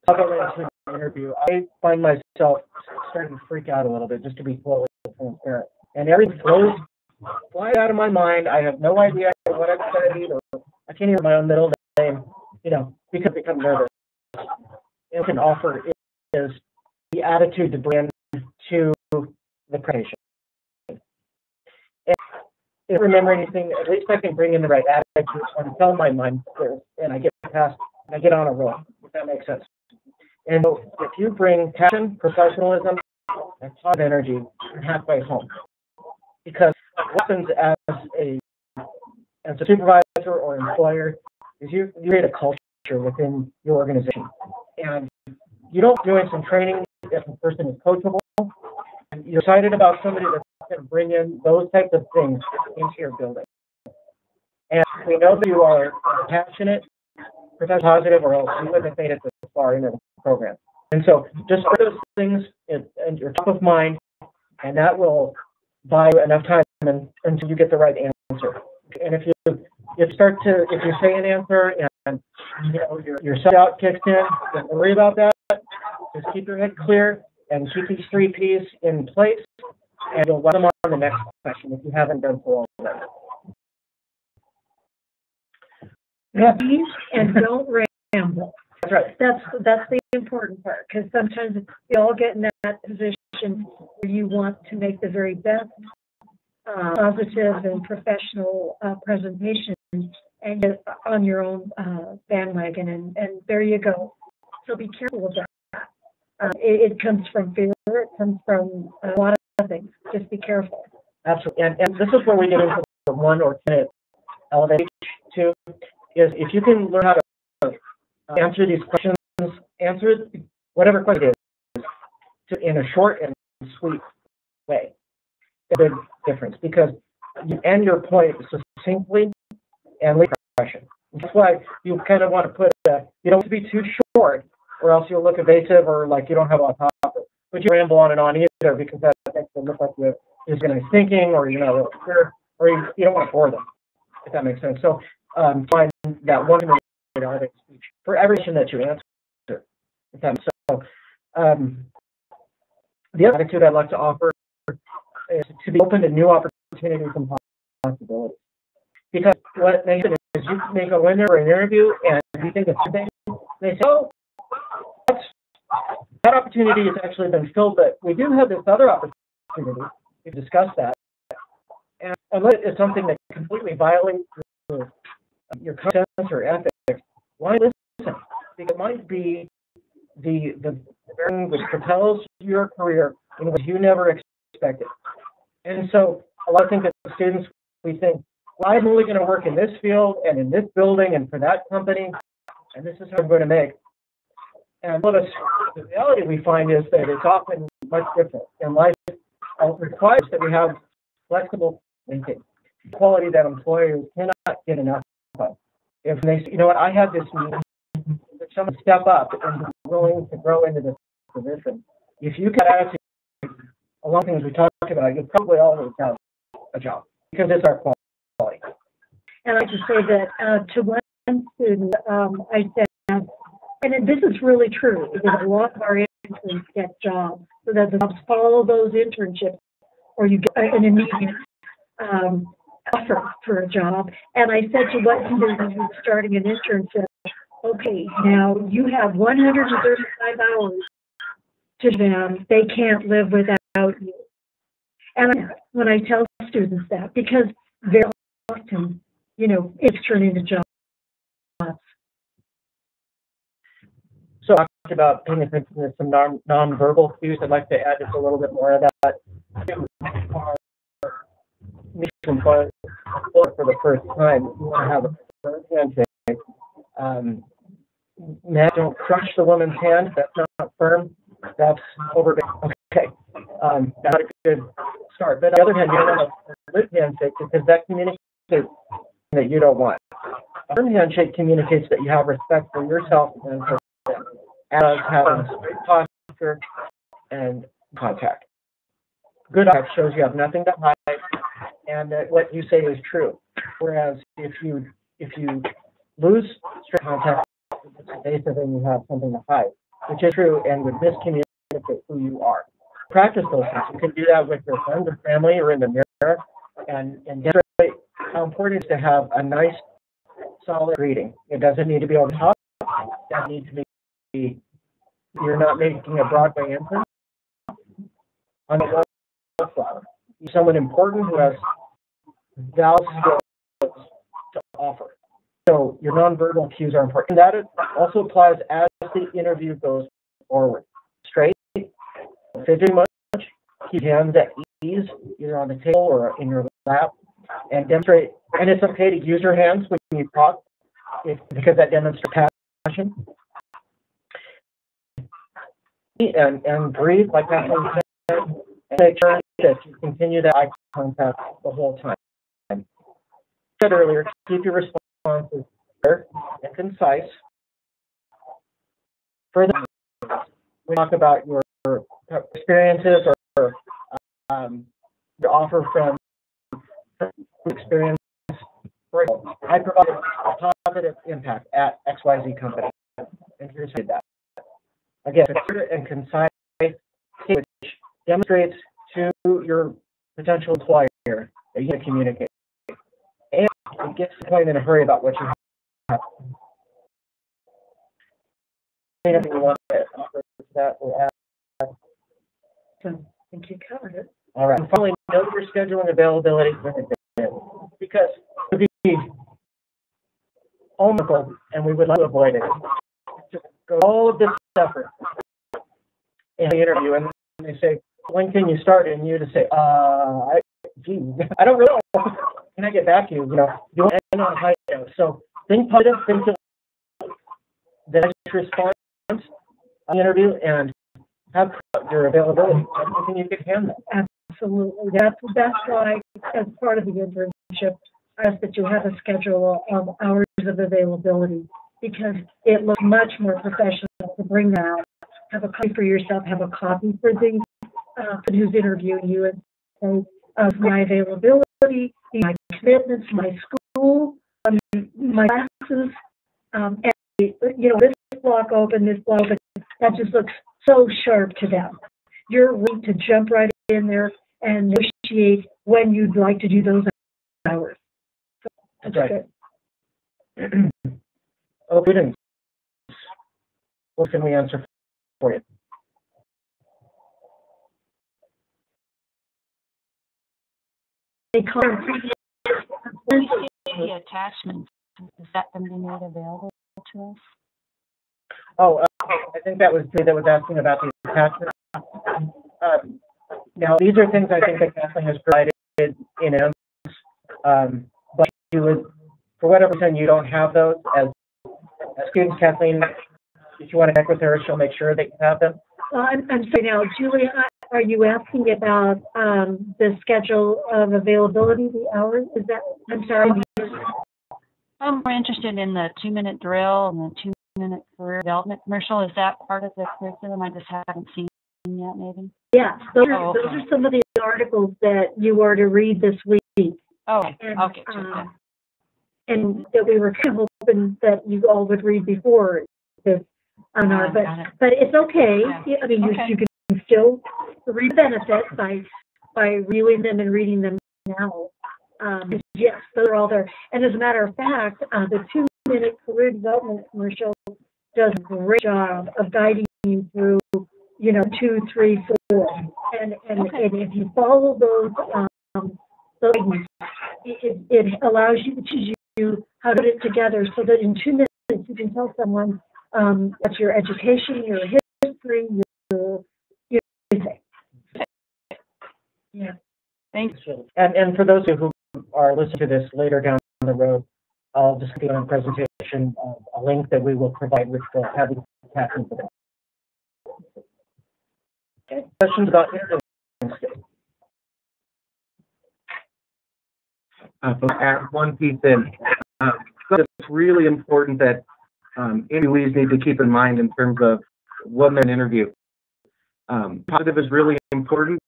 Speaker 1: I'll go into the interview. I find myself starting to freak out a little bit, just to be totally transparent. And everything goes fly out of my mind. I have no idea what I've studied, or I can't even my own middle name, because I become nervous. And what I can offer is the attitude to bring to the presentation. And if I remember anything, at least I can bring in the right attitude and tell my mind clear, and I get past, and I get on a roll, if that makes sense. And so if you bring passion, professionalism, and positive energy, you're halfway home. Because what happens as a supervisor or employer is you create a culture within your organization. And you don't doing some training if a person is coachable, and you're excited about somebody that's going to bring in those types of things into your building. And we know that you are passionate, positive, or else you wouldn't have made it this far into the program. And so just put those things in your top of mind, and that will buy you enough time until you get the right answer. And if you say an answer and your self-doubt kicks in, don't worry about that. Just keep your head clear and keep these 3 P's in place, and you'll let them on the next question if you haven't done so already.
Speaker 2: Yeah. And don't ramble.
Speaker 1: That's right.
Speaker 2: That's the important part, because sometimes we all get in that position where you want to make the very best positive and professional presentation, and get on your own bandwagon, and there you go. So be careful of that. It comes from fear. It comes from a lot of things. Just be careful.
Speaker 1: Absolutely. And this is where we get into the 1 or 10 elevate to, is if you can learn how to answer these questions, answer whatever question it is in a short and sweet way. A big difference, because you end your point succinctly and leave impression. That's why you kind of want to put you don't want to be too short, or else you'll look evasive or like you don't have a lot of topic. But you ramble on and on either, because that makes it look like you're just going to be thinking, or or you don't want to bore them, if that makes sense. So find that 1 minute elevate speech for every question that you answer. If that makes sense. So the other attitude I'd like to offer is to be open to new opportunities and possibilities. Because what makes it is you may go in there for an interview and you think it's something, they say, oh, that opportunity has actually been filled, but we do have this other opportunity. We've discussed that. unless it's something that completely violates your conscience or ethics, why listen? Because it might be the thing which propels your career in ways you never expected. And so a lot of things as students, we think, well, I'm only going to work in this field and in this building and for that company, and this is how I'm going to make. And the reality we find is that it's often much different. And life requires that we have flexible thinking, quality that employers cannot get enough of. If they say, you know what, I have this need, that someone step up and be willing to grow into this position. If you can attitude, along things we talked about, you'll probably always have a job because it's our quality.
Speaker 2: And I like to say that to one student, I said, and this is really true, because a lot of our interns get jobs, so that the jobs follow those internships, or you get an immediate offer for a job. And I said to one student who's starting an internship, okay, now you have 135 hours to them. They can't live without you. And when I tell students that, because very often, you know, it's turned into jobs.
Speaker 1: So I talked about paying attention to some non-verbal cues. I'd like to add just a little bit more of that. For the first time, you want to have a firm handshake. Now, don't crush the woman's hand. That's not firm. That's overbearing. Okay. Not a good start. But on the other hand, you don't want a lip handshake because that communicates that you don't want. A firm handshake communicates that you have respect for yourself and for them, as having straight posture and contact. Good contact shows you have nothing to hide and that what you say is true. Whereas if you lose straight contact, it's evasive and you have something to hide, which is true and would miscommunicate who you are. Practice those things. You can do that with your friends or family or in the mirror and demonstrate how important it is to have a nice, solid greeting. It doesn't need to be over the top. It doesn't need to be, you're not making a Broadway entrance on the wallflower. You're someone important who has valid skills to offer. So your nonverbal cues are important. And that also applies as the interview goes forward. Straight, fidgeting much, keep hands at ease, either on the table or in your lap, and demonstrate. And it's okay to use your hands when you talk, because that demonstrates passion. And breathe like that. And make sure that you continue that eye contact the whole time. As I said earlier, keep your responses clear and concise. Further, we talk about your experiences or your offer from experience. I provided a positive impact at XYZ company, and here's how I did that. Again, clear and concise, which demonstrates to your potential employer that you can communicate. And it gets to the point in a hurry about what you have. Anything you want to offer to that or add?
Speaker 2: So I think you covered it.
Speaker 1: All right. And finally, know your schedule and availability because it would be almost, and we would like to avoid it. Just go all of this effort in the interview, and they say, when can you start? And you to say, I don't really know. Can I get back to you? You know, you want to end on a high note. So think positive, think the next response on the interview, and have your availability. Everything you can handle.
Speaker 2: Absolutely. That's why, as part of the internship, I ask that you have a schedule of hours of availability, because it looks much more professional to bring that out. Have a copy for yourself, have a copy for the person who's interviewing you, and say, of my availability, my commitments, my school, my classes, and, you know, this block open, this block open, that just looks so sharp to them. You're ready to jump right in there and negotiate when you'd like to do those hours. So that's right. Good.
Speaker 1: Oh, students, what can we answer for you?
Speaker 2: come from previous
Speaker 5: When you see the attachments, is that going to be made available to us?
Speaker 1: Oh, I think that was asking about the attachment. Now, these are things I think that Kathleen has provided in it, but you would, for whatever reason, you don't have those as students. Kathleen, if you want to connect with her, she'll make sure that you have them.
Speaker 2: I'm sorry now, Julia, are you asking about the schedule of availability, the hours? Is that, I'm sorry.
Speaker 5: I'm more interested in the 2-minute drill and the 2-minute career development commercial. Is that part of the curriculum? I just haven't seen yet, maybe?
Speaker 2: Yes, those are some of the articles that you are to read this week.
Speaker 5: Oh,
Speaker 2: And,
Speaker 5: okay.
Speaker 2: And that we were kind of hoping that you all would read before this webinar, but it's okay.
Speaker 5: Yeah.
Speaker 2: I mean, you can still read benefits by reviewing them and reading them now. Yes, those are all there. And as a matter of fact, the 2-minute career development commercial does a great job of guiding you through, 2, 3, 4. And if you follow those guidance, it allows you to teach you how to put it together so that in 2 minutes you can tell someone that's your education, your history, your everything. Yeah.
Speaker 5: Thanks.
Speaker 1: And for those who are listening to this later down the road, I'll just give on a presentation a link that we will provide which will have the attachment for them. Okay. Questions about interviewing?
Speaker 4: Add one piece in. So it's really important that interviewees need to keep in mind in terms of what an interview. Positive is really important.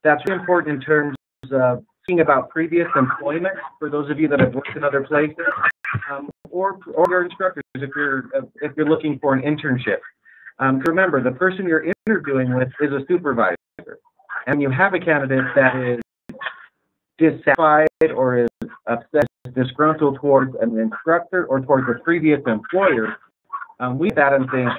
Speaker 4: That's really important in terms of thinking about previous employment for those of you that have worked in other places, or your instructors if you're looking for an internship. Remember, the person you're interviewing with is a supervisor, and you have a candidate that is dissatisfied or is upset, disgruntled towards an instructor or towards a previous employer. We have that and think,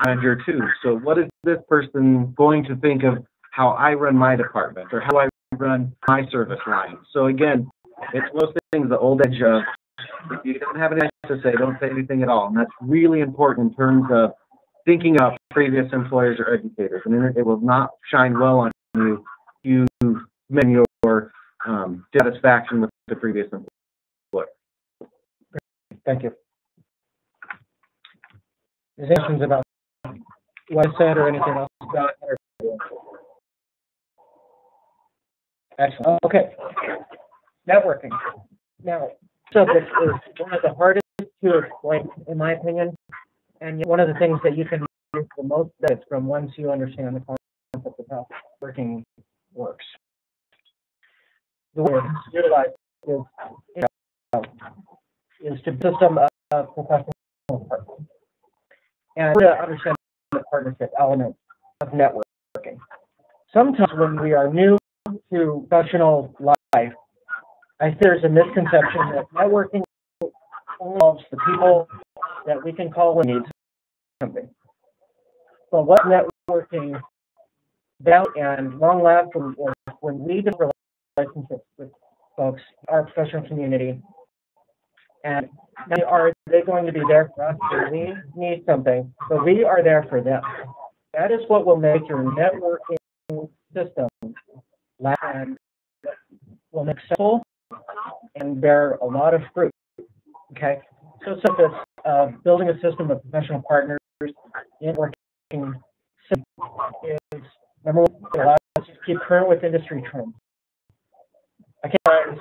Speaker 4: manager too. So what is this person going to think of how I run my department or how I run my service line? So again, it's one of those things, the old adage of, if you don't have anything to say, don't say anything at all. And that's really important in terms of thinking of previous employers or educators. And it will not shine well on you men your satisfaction with the previous employer.
Speaker 1: Thank you. Is there questions about what I said or anything else about it? Excellent. Okay. Networking. Now, subject is one of the hardest to explain, in my opinion, and one of the things that you can do the most benefits from once you understand the concept of how networking works. The way it's utilized is to build some professional partners and to understand the partnership element of networking. Sometimes when we are new to professional life, I think there's a misconception that networking only involves the people that we can call when we need something. But what networking about and long lasting is when we develop relationships with folks, our professional community, and are they going to be there for us when we need something, but we are there for them. That is what will make your networking system last and will make successful and bear a lot of fruit. Okay, so this building a system of professional partners in working is number one, it allows us to keep current with industry trends. I can't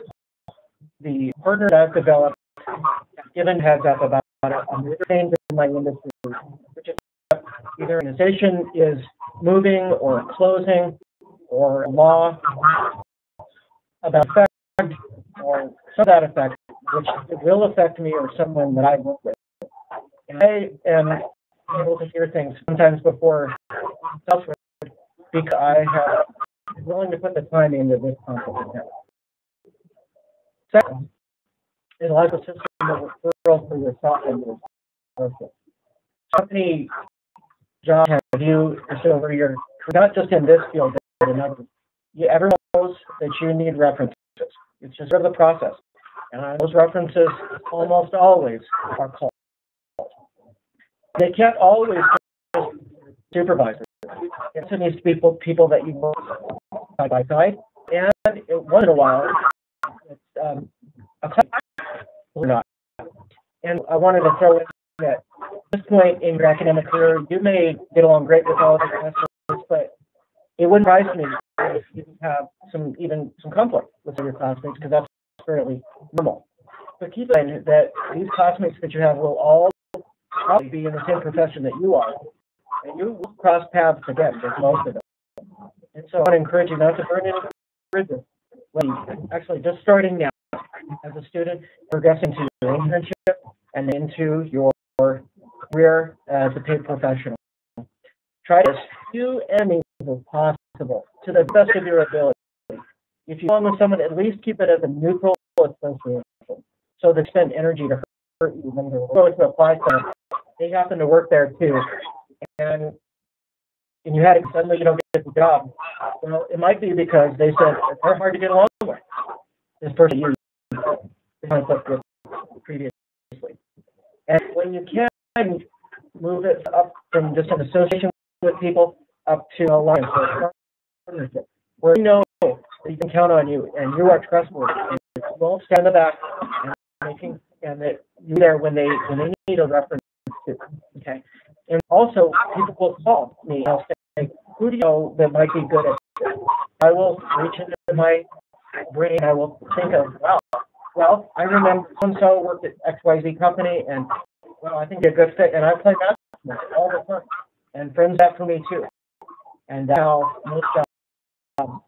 Speaker 1: the partner that I've developed given heads up about the change in my industry, which is either an organization is moving or closing or a law about effect or some of that effect, which it will affect me or someone that I work with. And I am able to hear things sometimes before elsewhere because I have willing to put the time into this concept. Second, it allows a system of referral for yourself and your person. How many jobs have you over your, not just in this field, but in others? Everyone knows that you need references. It's just sort of the process. And those references almost always are called. They can't always be supervisors. It needs to be people that you work side by side. And once in a while, it's a class or not. And I wanted to throw in that at this point in your academic career, you may get along great with all of your classmates, but it wouldn't surprise me if you have some conflict with some of your classmates, because that's fairly normal. But keep in mind that these classmates that you have will all probably be in the same profession that you are, and you will cross paths again with most of them. And so I want to encourage you not to burn any bridges. Actually, just starting now as a student, progressing to your internship and into your career as a paid professional. Try to few enemies as possible to the best of your ability. If you go with someone, at least keep it as a neutral association, so they spend energy to hurt you when they're going to apply to them. They happen to work there too, and you had it suddenly you don't get the job. Well, it might be because they said they're hard to get along with. This person you conflict with previously, and when you can move it up from just an association with people up to a alliance or partnership, where you know that you can count on you and you are trustworthy and you won't stand in the back and that you're there when they need a reference to. Okay. And also people will call me and I'll say, who do you know that might be good at this? I will reach into my brain and I will think of, well, I remember so worked at XYZ company and well, I think they're a good fit, and I play basketball all the time, and friends that for me too. And that's how most jobs,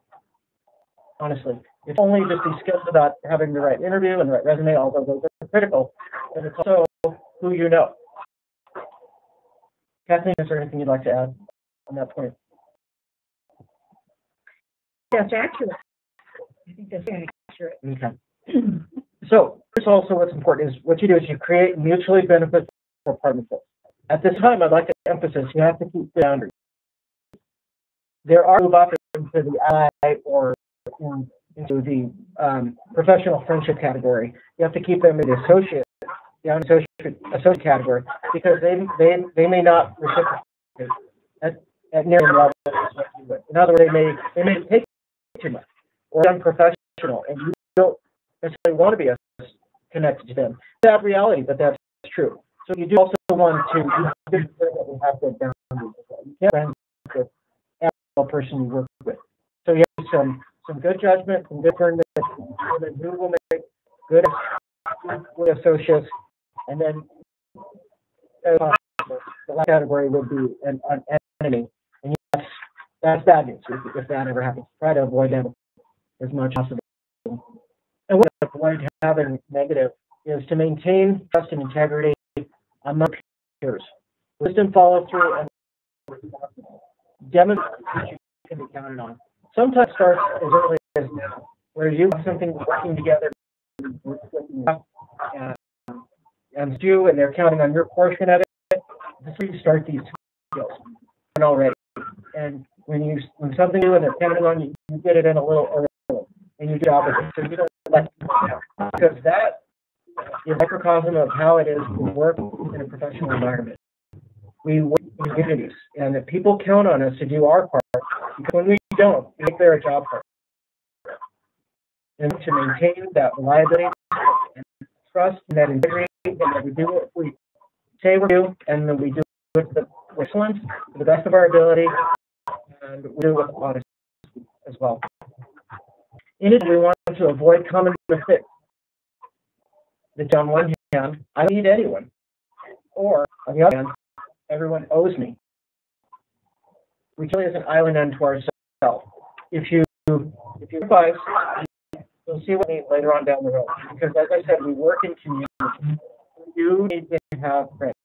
Speaker 1: honestly, it's only just these skills about having the right interview and the right resume, although those are critical, but it's also who you know. Kathleen, is there anything you'd like to add on that point?
Speaker 2: That's accurate. I think that's very accurate.
Speaker 1: Okay. So, this also what's important is what you do is you create mutually beneficial partnerships. At this time, I'd like to emphasize you have to keep the boundaries. There are move up into the ally or into the professional friendship category. You have to keep them in the associate category because they may not reciprocate at near level. In other words, they may take too much or unprofessional, and you don't necessarily want to be connected to them. That's reality, but that's true. So you do also want to make sure that we have good boundaries. You can't friends with every person you work with. So you have some good judgment, some good friends who will make good associates, and then the last category would be an enemy. And that's bad news if that ever happens. Try to avoid them as much as possible. And what to avoid having negative is to maintain trust and integrity among peers. Wisdom, follow through, and demonstrate you can be counted on. Sometimes starts as early as now, where you have something working together and you, and they're counting on your portion of it. This is where you start these skills already. And when something new and they're counting on you, you get it in a little early, and you do the opposite. So you don't let them down, because that is a microcosm of how it is to work in a professional environment. We work in communities, and that people count on us to do our part, because when we don't, we make their job hard. And to maintain that reliability and trust and that integrity, and that we do what we say we do, and then we do it with excellence, to the best of our ability, and we do it with honesty as well. In it, we want to avoid common mistakes. That on one hand, I don't need anyone, or on the other hand, everyone owes me. We truly as an island unto ourselves. If you advise, you'll see what we need later on down the road. Because as I said, we work in community. You need to have friends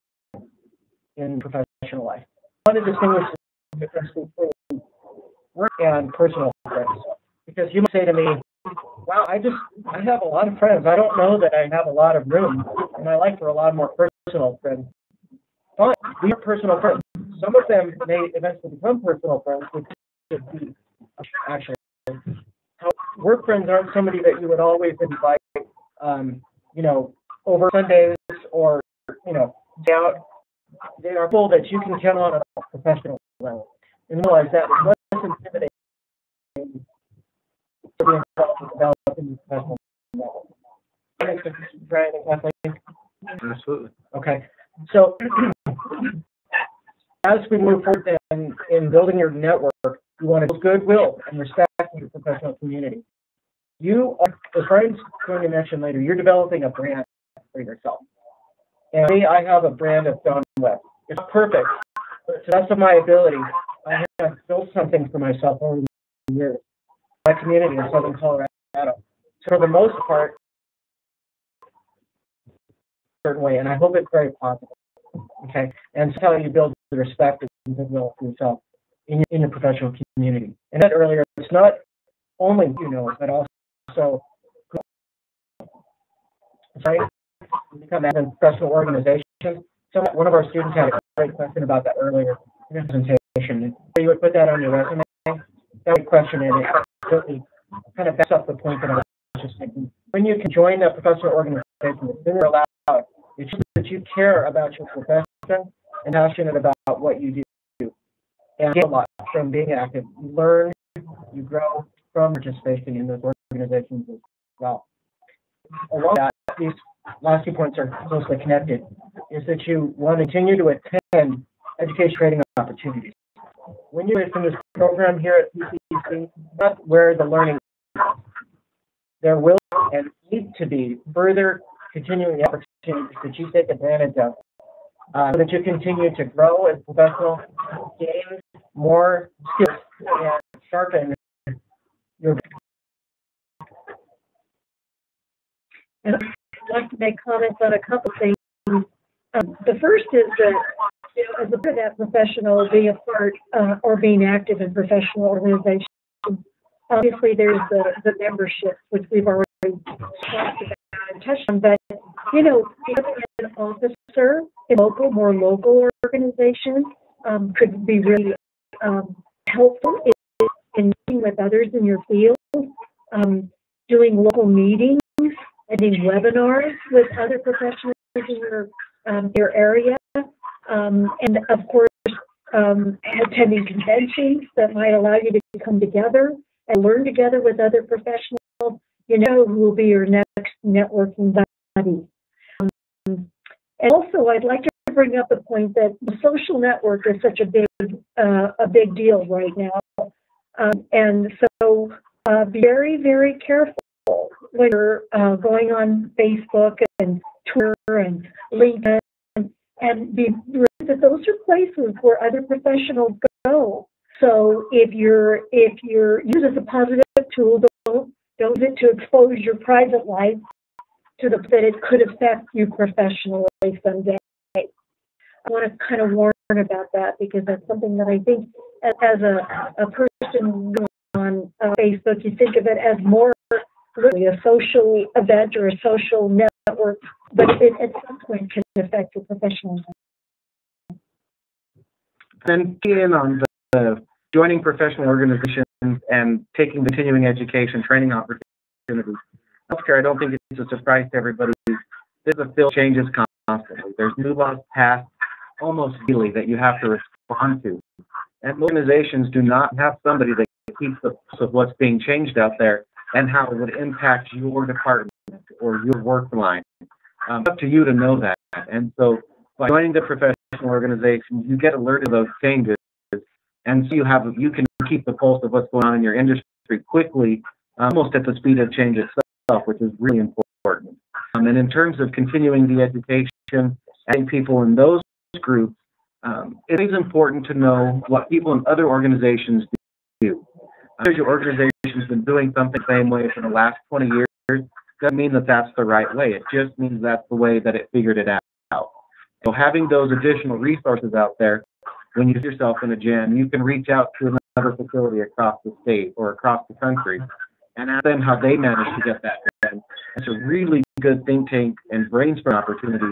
Speaker 1: in professional life. I want to distinguish the difference between work and personal friends. Because you might say to me, wow, I have a lot of friends. I don't know that I have a lot of room in my life for a lot more personal friends. Fine, these are personal friends. Some of them may eventually become personal friends, which should be actually work friends aren't somebody that you would always invite, you know, over Sundays or, you know, day out. They are people that you can count on at a professional level. And realize that it's less intimidating to be involved in developing the professional level. Brian and Kathleen?
Speaker 4: Absolutely.
Speaker 1: Okay. So as we move forward in building your network, you want to build goodwill and respect in your professional community. You are, as Brian's going to mention later, you're developing a brand for yourself. And me, I have a brand of Don West. It's perfect. But to the best of my ability, I have built something for myself over the years. My community in Southern Colorado. So for the most part, a certain way, and I hope it's very positive. Okay, and it's how you build the respect and goodwill for yourself in your professional community. And that earlier, it's not only you know, but also right. Become in professional organizations. So one of our students had a great question about that earlier in the presentation. So you would put that on your resume. That would question it. It really kind of backs up the point that I was just making. When you can join a professional organization, it's been allowed. It shows that you care about your profession and passionate about what you do. And you get a lot from being active. You learn, you grow from participation in those organizations as well. Along with that, these last 2 points are closely connected, is that you want to continue to attend education training opportunities. When you're in this program here at PCC, that's where the learning is. There will and need to be further continuing opportunities that you take advantage of, so that you continue to grow as a professional, gain more skills, and sharpen your.
Speaker 2: And I'd like to make comments on a couple things. The first is that, you know, as a part of that professional, being a part or being active in professional organizations, obviously there's the membership, which we've already talked about and touched on. But, you know, being an officer in more local organizations could be really helpful in meeting with others in your field, doing local meetings, attending webinars with other professionals in your area, and of course attending conventions that might allow you to come together and learn together with other professionals, you know, who will be your next networking buddy. And also, I'd like to bring up the point that the social network is such a big deal right now, and so be very, very careful when you're going on Facebook and Twitter and LinkedIn, and be that those are places where other professionals go. So if you're used as a positive tool, don't use it to expose your private life to that it could affect you professionally someday. I want to kind of warn about that, because that's something that I think as a person on Facebook, you think of it as more really a social event or a social network, but it at some point can affect your professional life.
Speaker 4: And key in on the joining professional organizations and taking continuing education training opportunities. Healthcare, I don't think it's a surprise to everybody. There's a field changes constantly. There's new laws passed almost daily that you have to respond to. And organizations do not have somebody that keeps the pulse of what's being changed out there and how it would impact your department or your work line. It's up to you to know that. And so by joining the professional organization, you get alerted to those changes, and so you can keep the pulse of what's going on in your industry quickly, almost at the speed of change itself, which is really important. And in terms of continuing the education, adding people in those groups, it is important to know what people in other organizations do. Because your organization's been doing something the same way for the last 20 years, doesn't mean that that's the right way. It just means that's the way that it figured it out. So having those additional resources out there, when you get yourself in a jam, you can reach out to another facility across the state or across the country and ask them how they managed to get that done. It's a really good think tank and brainstorm opportunity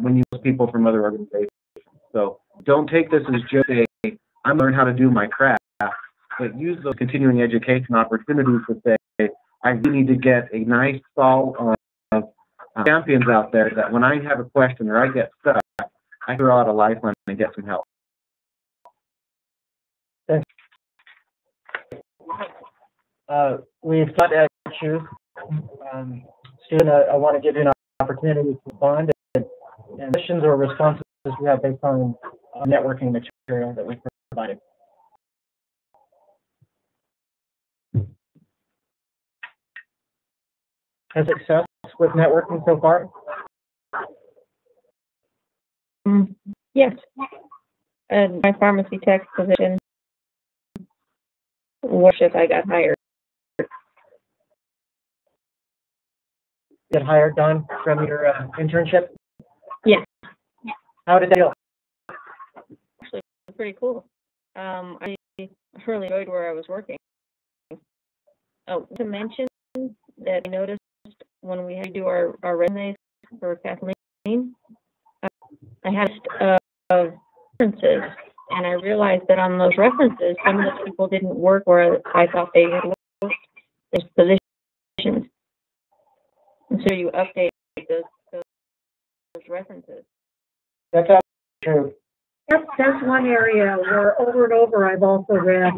Speaker 4: when you use people from other organizations. So don't take this as just I'm learning how to do my craft. but use those continuing education opportunities to say, I really need to get a nice stall of champions out there that when I have a question or I get stuck, I throw out a lifeline and get some help.
Speaker 1: Thanks. We've got at you, student. I want to give you an opportunity to respond and questions or responses we have based on networking material that we've provided. Has success with networking so far?
Speaker 3: Yes. And my pharmacy tech position, worship, I got hired.
Speaker 1: Get hired, Don, from your internship?
Speaker 3: Yes.
Speaker 1: How did that feel?
Speaker 3: Actually, it was pretty cool. I really enjoyed where I was working. Oh, to mention that I noticed when we had to do our resumes for Kathleen, I had a list of references, and I realized that on those references, some of the people didn't work where I thought they had worked, those positions. And so you update those references.
Speaker 1: That's true.
Speaker 2: That's one area where over and over I've also read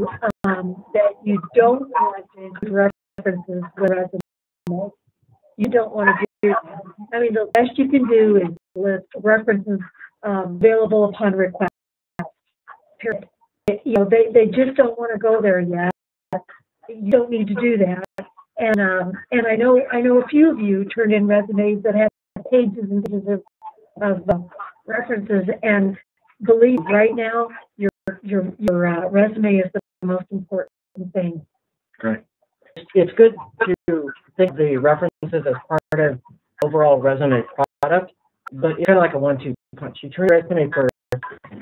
Speaker 2: that you don't want to include references with resumes. You don't want to do that. I mean, the best you can do is list references available upon request. Period. You know, they just don't want to go there yet. You don't need to do that. And I know a few of you turned in resumes that had pages and pages of references, and believe right now your resume is the most important thing.
Speaker 4: Right.
Speaker 1: It's good to think of the references as part of overall resume product, but it's kind of like a 1-2 punch. You turn your resume first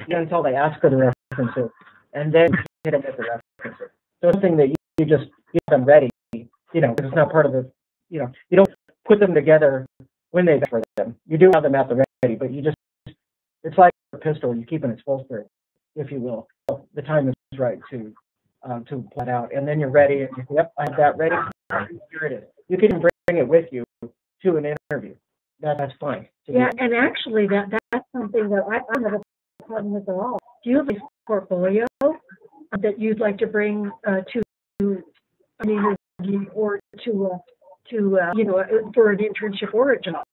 Speaker 1: until they ask for the references, and then you hit them with the references. So something that you just get them ready, you know, because it's not part of the, you know, you don't put them together when they ask for them. You do have them at the ready, but you just, it's like a pistol. You keep in its holster, if you will. So the time is right to pull it out, and then you're ready. And you say, yep, I have that ready. Here it is. You can bring it with you to an interview. That's fine.
Speaker 2: Yeah, and actually that's something that I don't have a problem with at all. Do you have a portfolio that you'd like to bring to an interview or to you know, for an internship or a job?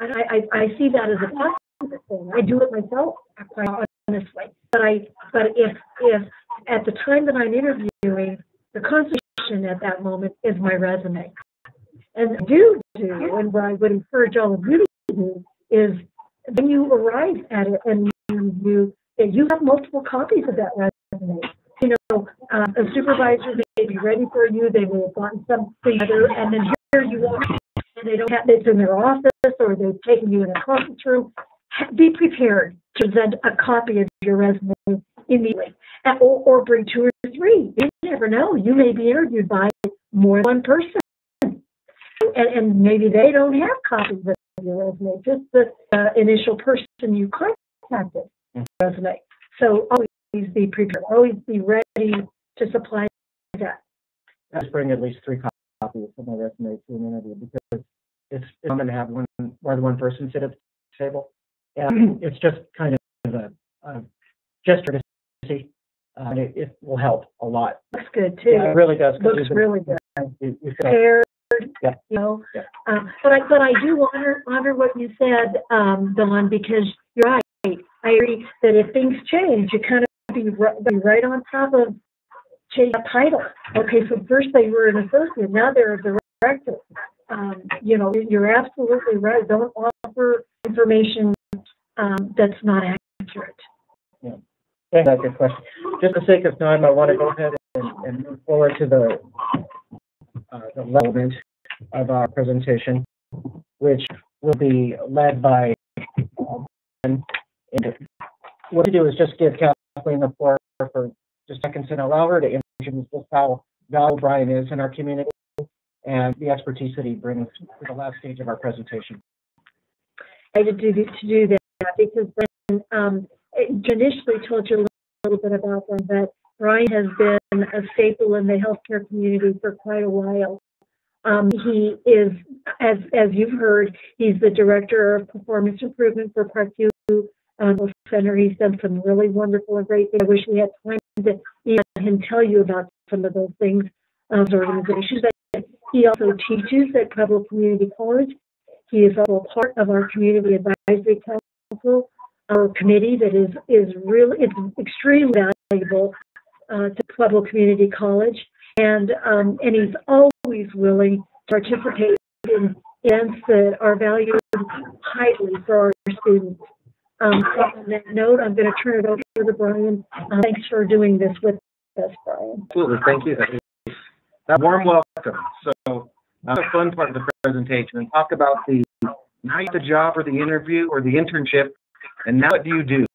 Speaker 2: And I see that as a positive thing. I do it myself, quite honestly. But if at the time that I'm interviewing, the concentration at that moment is my resume. And and what I would encourage all of you to do is when you arrive at it and you have multiple copies of that resume. You know, a supervisor may be ready for you. They may have gotten something other, and then here you are, and they don't have it in their office, or they've taken you in a conference room. Be prepared to present a copy of your resume immediately, or bring 2 or 3. You never know. You may be interviewed by more than one person, and maybe they don't have copies of your resume, just the initial person you contacted resume. So always be prepared. Always be ready to supply that.
Speaker 1: I just bring at least 3 copies of my resume to an interview because it's common to have more than one person sit at the table. And it's just kind of a gesture to see, and it will help a lot.
Speaker 2: Looks good too.
Speaker 1: Yeah, it really does.
Speaker 2: Looks really good.
Speaker 1: Prepared,
Speaker 2: you know. Yeah. But I do honor what you said, Dawn, because you're right. I agree that if things change, you kind of be right on top of change the title. Okay, so first they were an associate, now they're a director. You know, you're absolutely right. Don't offer information that's not accurate.
Speaker 1: Yeah, that's a good question. Just for the sake of time, I want to go ahead and move forward to the element of our presentation, which will be led by and what to do is just give Kathleen the floor for just seconds and allow her to introduce just how valuable Brian is in our community and the expertise that he brings to the last stage of our presentation.
Speaker 2: I had to do that because Brian initially told you a little bit about them, but Brian has been a staple in the healthcare community for quite a while. He is, as you've heard, he's the Director of Performance Improvement for Parkview Center. He's done some really wonderful and great things. I wish we had time to let him tell you about some of those things, organizations. But he also teaches at Pueblo Community College. He is also part of our Community Advisory Council, our committee that is really, it's extremely valuable to Pueblo Community College. And he's always willing to participate in events that are valued highly for our students. So on that note, I'm going to turn it over to Brian. Thanks for doing this with us, Brian.
Speaker 4: Absolutely, thank you. That warm welcome. So the fun part of the presentation, and talk about now you get the job or the interview or the internship, and now what do you do?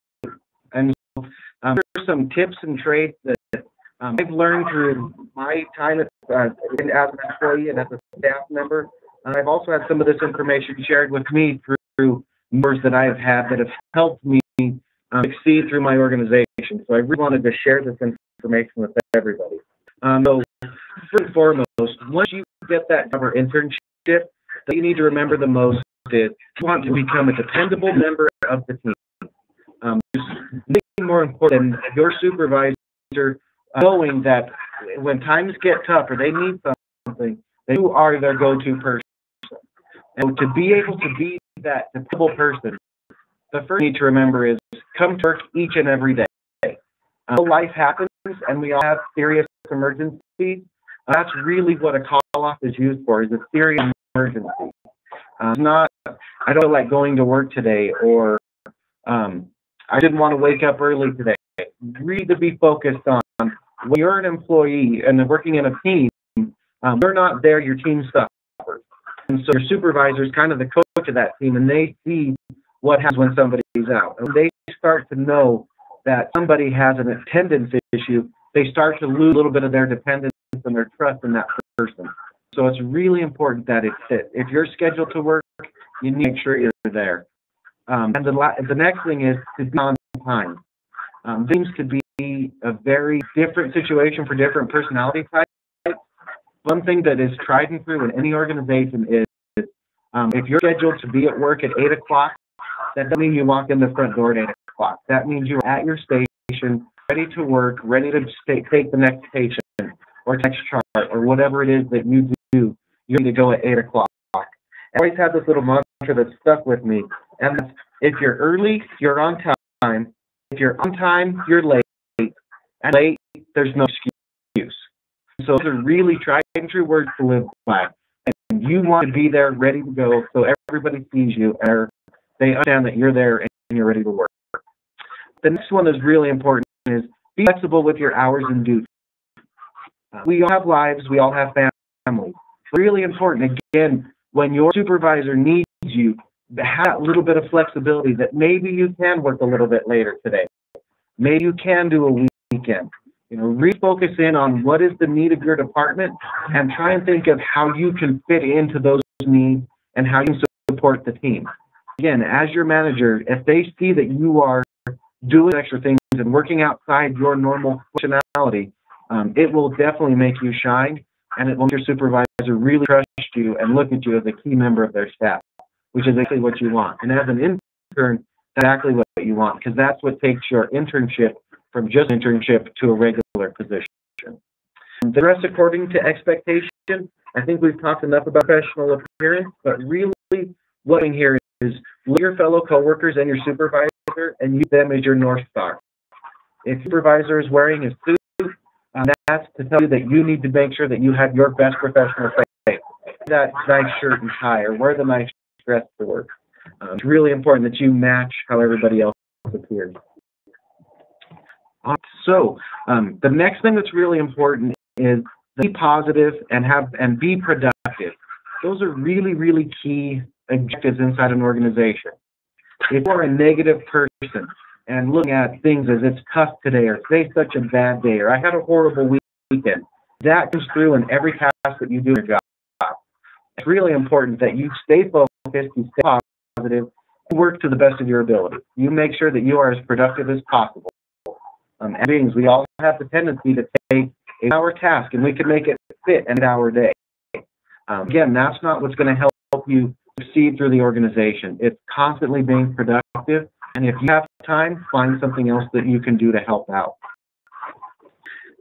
Speaker 4: And so there's some tips and trades that I've learned through my time as an employee and as a staff member. I've also had some of this information shared with me through members that I've had that have helped me succeed through my organization. So I really wanted to share this information with everybody. So first and foremost, once you get that job or internship, what you need to remember the most is you want to become a dependable member of the team. There's nothing more important than your supervisor knowing that when times get tough or they need something, that you are their go-to person. And to be able to be that dependable person, the first thing you need to remember is come to work each and every day. Life happens and we all have serious emergencies. That's really what a call-off is used for, is a serious emergency. It's not, I don't like going to work today, or I didn't want to wake up early today. Really to be focused on when you're an employee and working in a team, you're not there, your team suffers. And so your supervisor is kind of the coach of that team, and they see what happens when somebody's out. And they start to know that somebody has an attendance issue, they start to lose a little bit of their dependence and their trust in that person. So it's really important that it fits. If you're scheduled to work, you need to make sure you're there. And the next thing is to be on time. Things could be a very different situation for different personality types. One thing that is tried and true in any organization is if you're scheduled to be at work at 8 o'clock, that doesn't mean you walk in the front door at 8 o'clock. That means you're at your station, ready to work, ready to take the next patient or next chart or whatever it is that you do. You need to go at 8 o'clock. I always have this little mantra that stuck with me, and that's, if you're early, you're on time. If you're on time, you're late. And late, there's no excuse. So those are really tried and true words to live by. And you want to be there, ready to go, so everybody sees you, and they understand that you're there and you're ready to work. The next one is really important, is be flexible with your hours and duties. We all have lives, we all have families. It's really important, again, when your supervisor needs you, have that little bit of flexibility that maybe you can work a little bit later today. Maybe you can do a weekend. Refocus in on what is the need of your department and try and think of how you can fit into those needs and how you can support the team. Again, as your manager, if they see that you are doing extra things and working outside your normal functionality, it will definitely make you shine, and it will make your supervisor really trust you and look at you as a key member of their staff, which is exactly what you want. And as an intern, that's exactly what you want, because that's what takes your internship from just an internship to a regular position. The rest according to expectation. I think we've talked enough about professional appearance, but really what I'm here is look at your fellow coworkers and your supervisor and use them as your North Star. If your supervisor is wearing a suit, that's to tell you that you need to make sure that you have your best professional face. That nice shirt and tie, or wear the nice dress to work. It's really important that you match how everybody else appears. So the next thing that's really important is be positive and be productive. Those are really, really key objectives inside an organization. If you're a negative person and looking at things as it's tough today, or today's such a bad day, or I had a horrible weekend, that comes through in every task that you do in your job. It's really important that you stay focused, you stay positive, and work to the best of your ability. You make sure that you are as productive as possible. As beings, we all have the tendency to take an 8-hour task and we can make it fit an 8-hour day. Again, that's not what's going to help you succeed through the organization. It's constantly being productive, and if you have time, find something else that you can do to help out.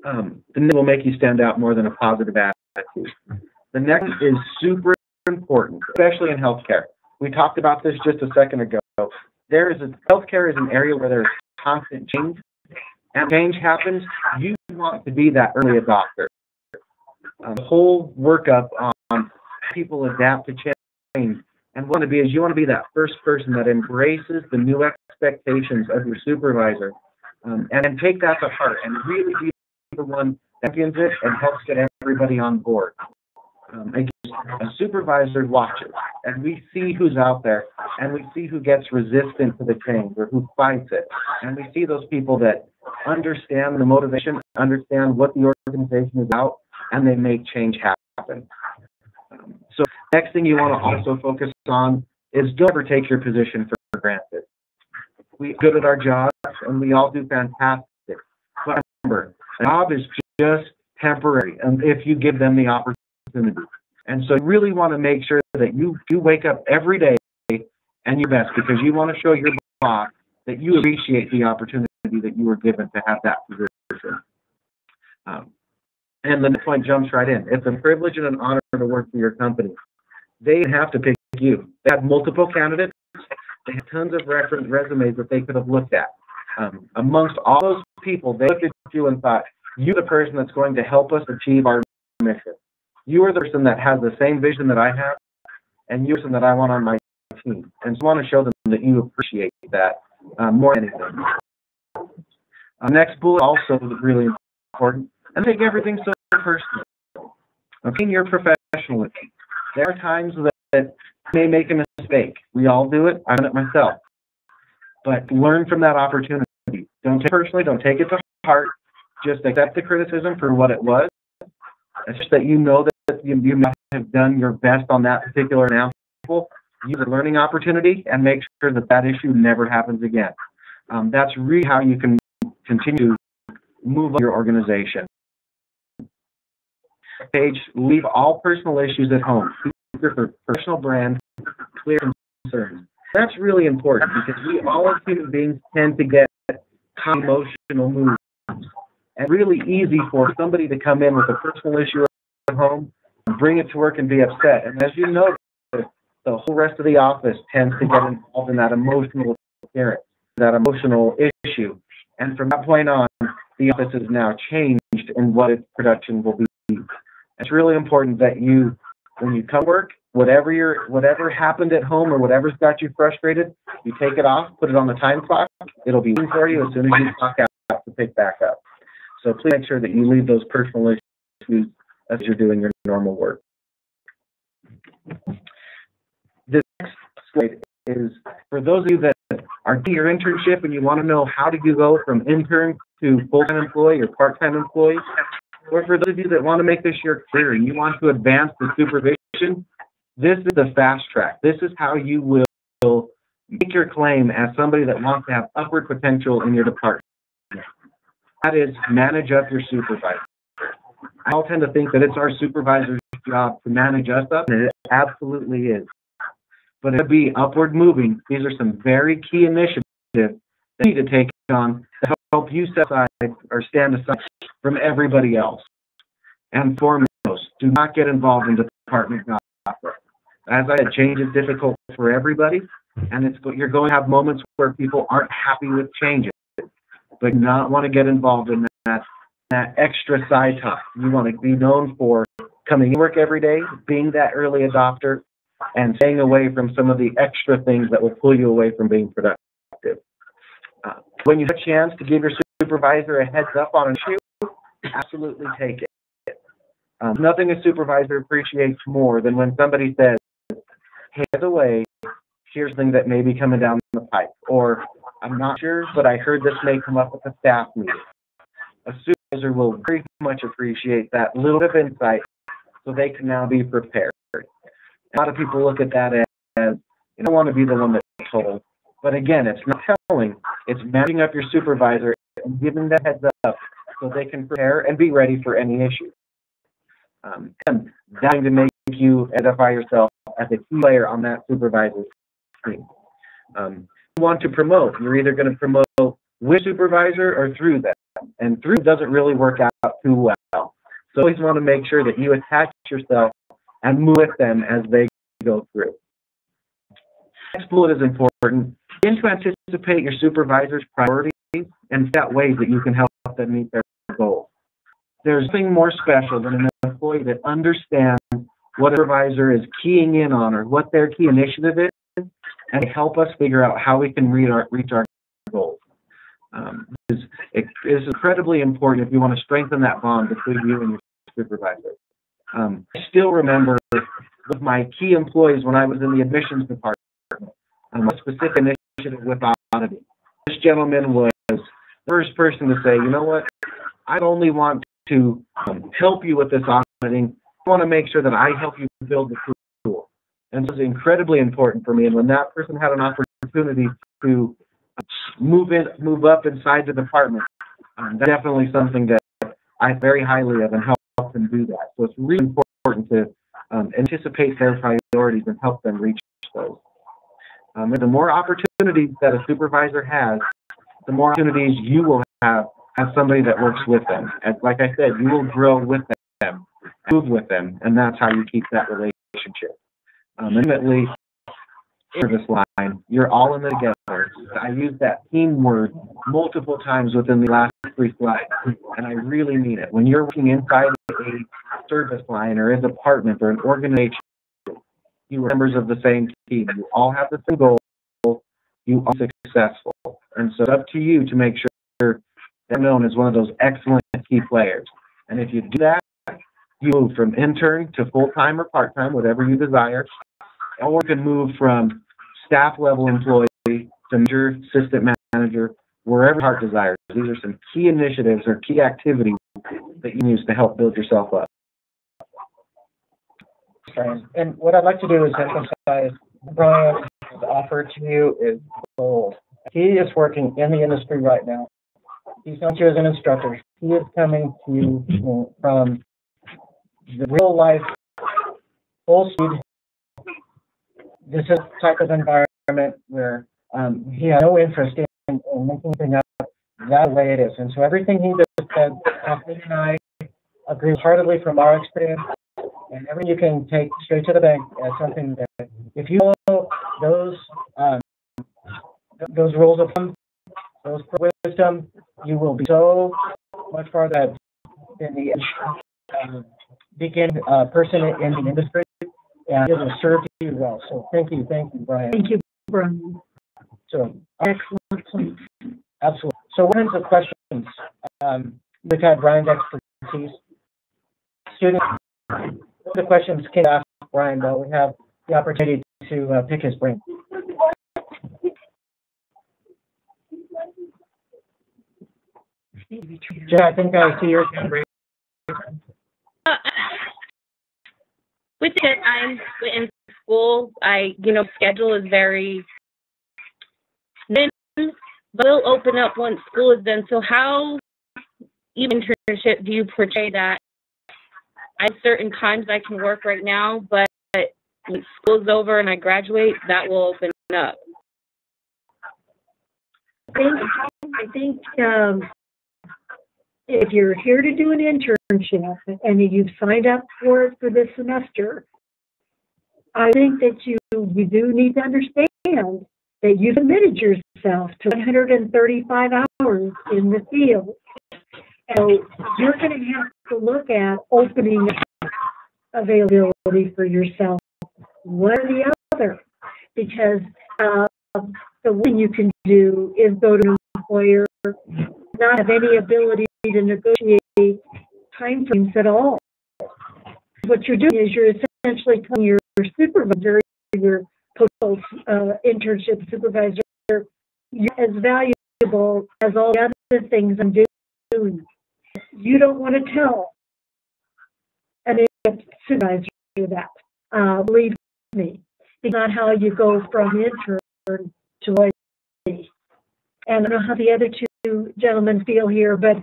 Speaker 4: Then it will make you stand out more than a positive attitude. The next is super important, especially in healthcare. We talked about this just a second ago. Healthcare is an area where there's constant change, and change happens. You want to be that early adopter. The whole workup on people adapt to change, and what you want to be that first person that embraces the new expectations of your supervisor, and take that to heart and really be the one that champions it and helps get everybody on board. A supervisor watches, and we see who's out there, and we see who gets resistant to the change or who fights it, and we see those people that understand the motivation, understand what the organization is about, and they make change happen. So next thing you want to also focus on is don't ever take your position for granted. We're good at our jobs, and we all do fantastic. But remember, a job is just temporary, and if you give them the opportunity. And so you really want to make sure that you wake up every day and your best, because you want to show your boss that you appreciate the opportunity that you were given to have that position. And the next point jumps right in. It's a privilege and an honor to work for your company. They have to pick you. They had multiple candidates. They had tons of resumes that they could have looked at. Amongst all those people, they looked at you and thought, you're the person that's going to help us achieve our mission. You are the person that has the same vision that I have, and you're the person that I want on my team. And so I want to show them that you appreciate that more than anything. Next bullet also is really important, and take everything so personal. In your professionalism, there are times that you may make a mistake. We all do it. I've done it myself. But learn from that opportunity. Don't take it personally. Don't take it to heart. Just accept the criticism for what it was. It's just that you know that you must have done your best on that particular example. Use a learning opportunity and make sure that that issue never happens again. That's really how you can continue to move up your organization. Page, leave all personal issues at home. Keep your personal brand clear concerns. That's really important because we all as human beings tend to get emotional moves. And really easy for somebody to come in with a personal issue at home, bring it to work and be upset. And as you know, the whole rest of the office tends to get involved in that emotional appearance, that emotional issue. And from that point on, the office is now changed in what its production will be. It's really important that you, when you come to work, whatever happened at home or whatever's got you frustrated, you take it off, put it on the time clock. It'll be waiting for you as soon as you clock out to pick back up. So please make sure that you leave those personal issues as you're doing your normal work. The next slide is for those of you that are doing your internship and you want to know how do you go from intern to full-time employee or part-time employee, or for those of you that want to make this your career and you want to advance the supervision, this is the fast track. This is how you will make your claim as somebody that wants to have upward potential in your department. That is, manage up your supervisor. I all tend to think that it's our supervisor's job to manage us up, and it absolutely is. But it would be upward moving. These are some very key initiatives that you need to take on to help you set aside or stand aside from everybody else. And foremost, do not get involved in department gossip. As I said, change is difficult for everybody, and you're going to have moments where people aren't happy with changes. But not want to get involved in that extra side talk. You want to be known for coming to work every day, being that early adopter, and staying away from some of the extra things that will pull you away from being productive. When you have a chance to give your supervisor a heads up on an issue, absolutely take it. Nothing a supervisor appreciates more than when somebody says, hey, by the way, here's something that may be coming down the pipe, or I'm not sure, but I heard this may come up at the staff meeting. A supervisor will very much appreciate that little bit of insight so they can now be prepared. A lot of people look at that as you don't want to be the one that's told. But again, it's not telling. It's managing up your supervisor and giving them heads up so they can prepare and be ready for any issue. And that's going to make you identify yourself as a key player on that supervisor's team. You want to promote. You're either going to promote with supervisor or through them. And through doesn't really work out too well. So always want to make sure that you attach yourself and move with them as they go through. Next bullet is important. Begin to anticipate your supervisor's priorities and set ways that you can help them meet their goals. There's nothing more special than an employee that understands what a supervisor is keying in on or what their key initiative is, and help us figure out how we can reach our goals. It is incredibly important if you want to strengthen that bond between you and your supervisor. I still remember with my key employees when I was in the admissions department, a specific initiative with auditing. This gentleman was the first person to say, you know what, I only want to help you with this auditing. I want to make sure that I help you build the tool. And so it was incredibly important for me. And when that person had an opportunity to move up inside the department, that's definitely something that I very highly of and help them do that. So it's really important to anticipate their priorities and help them reach those. The more opportunities that a supervisor has, the more opportunities you will have as somebody that works with them. And like I said, you will grow with them, move with them, and that's how you keep that relationship. Ultimately, service line, you're all in it together. I use that team word multiple times within the last 3 slides, and I really mean it. When you're working inside a service line or a department or an organization, you are members of the same team. You all have the same goal. You are successful. And so it's up to you to make sure they're known as one of those excellent key players. And if you do that, you move from intern to full-time or part-time, whatever you desire, or you can move from staff-level employee to manager, assistant manager, wherever your heart desires. These are some key initiatives or key activities that you use to help build yourself up.
Speaker 1: And what I'd like to do is emphasize Brian's offer to you is gold. He is working in the industry right now. He's not you as an instructor. He is coming to you from the real life, full speed. This is the type of environment where he has no interest in making anything up that way it is. And so everything he just said, Kathleen and I agree heartedly from our experience. And everything you can take straight to the bank as something that, if you follow those rules of thumb, those wisdom, you will be so much farther than the begin person in the industry, and it will serve you well. So thank you, Brian.
Speaker 2: Thank you, Brian.
Speaker 1: So
Speaker 2: Excellent.
Speaker 1: absolutely. So what kinds of questions? We've had Brian's expertise. Students. The questions can ask Brian, but we have the opportunity to pick his brain. Jen, I think I see yours.
Speaker 7: With that, I'm in school. Schedule is very thin, but it'll open up once school is done. So how, even internship, do you portray that? I have certain times I can work right now, but when school's over and I graduate, that will open up.
Speaker 2: I think if you're here to do an internship and you've signed up for it for this semester, I think that you do need to understand that you've committed yourself to 135 hours in the field. So you're going to have to look at opening availability for yourself, one or the other, because the one thing you can do is go to an employer, not have any ability to negotiate time frames at all. What you're doing is you're essentially telling your supervisor, your postal internship supervisor, you're as valuable as all the other things I'm doing. You don't want to tell an supervisor that. Believe me, it's not how you go from intern to employee. And I don't know how the other two you gentlemen feel here, but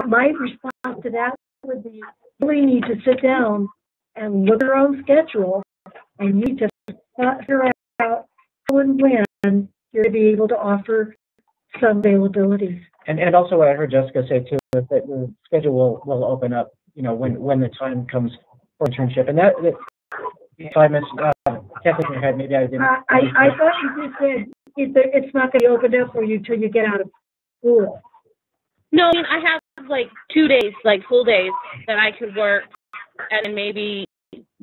Speaker 2: my response to that would be, you really need to sit down and look at your own schedule, and you need to figure out how and when you're to be able to offer some availabilities.
Speaker 1: And also what I heard Jessica say too, is that the schedule will open up, you know, when the time comes for internship. And that if I missed, Kathy, your head, maybe I didn't.
Speaker 2: I thought you just said it's not going to open up for you till you get out of school.
Speaker 7: No, I mean, I have like 2 days, like full days that I could work, and maybe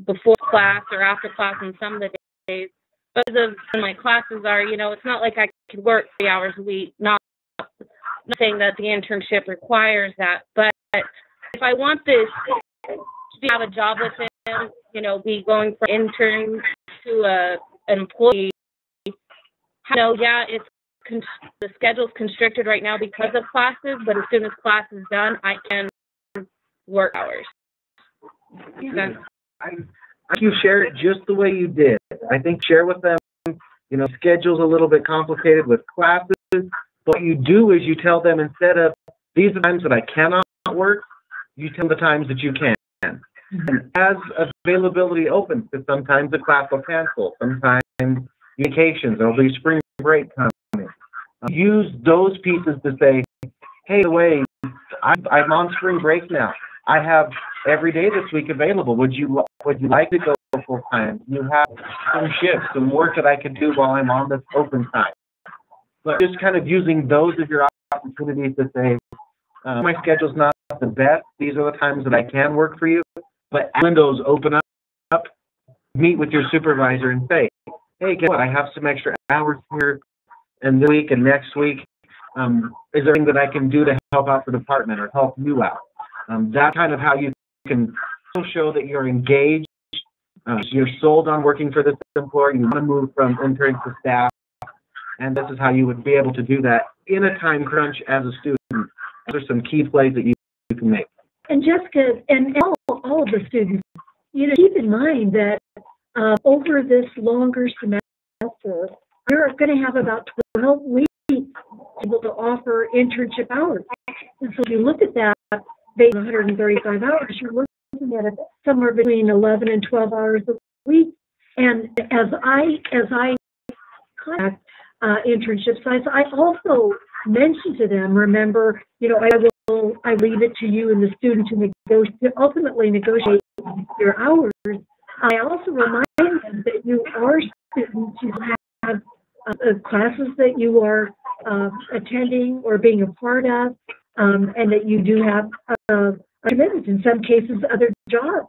Speaker 7: before class or after class on some of the days. But as of when my classes are, you know, it's not like I could work 3 hours a week. Not saying that the internship requires that, but if I want this to have a job with him, you know, be going from intern to an employee, you know, yeah, it's the schedule's constricted right now because of classes, but as soon as class is done, I can work hours.
Speaker 4: I think you share it just the way you did. I think share with them, you know, schedule's a little bit complicated with classes. What you do is you tell them, instead of these are times that I cannot work, you tell the times that you can. And as availability opens, because sometimes the class will cancel, sometimes vacations, there'll be spring break coming. Use those pieces to say, hey, the way I'm on spring break now. I have every day this week available. Would you like to go full time? You have some shifts, some work that I can do while I'm on this open time. But just kind of using those as your opportunities to say, my schedule's not the best. These are the times that I can work for you. But as windows open up, meet with your supervisor and say, hey, guess what? I have some extra hours here and this week and next week. Is there anything that I can do to help out the department or help you out? That's kind of how you can show that you're engaged. You're sold on working for this employer. You want to move from intern to staff. And this is how you would be able to do that in a time crunch as a student. Those are some key plays that you can make.
Speaker 2: And Jessica, and all of the students, you know, keep in mind that over this longer semester, you're going to have about 12 weeks able to offer internship hours. And so if you look at that, based on 135 hours, you're looking at it somewhere between 11 and 12 hours a week. And as I contact internship sites, I also mention to them, remember, you know, I leave it to you and the student to ultimately negotiate your hours. I also remind them that you are students, you have classes that you are attending or being a part of, and that you do have commitments, in some cases, other jobs.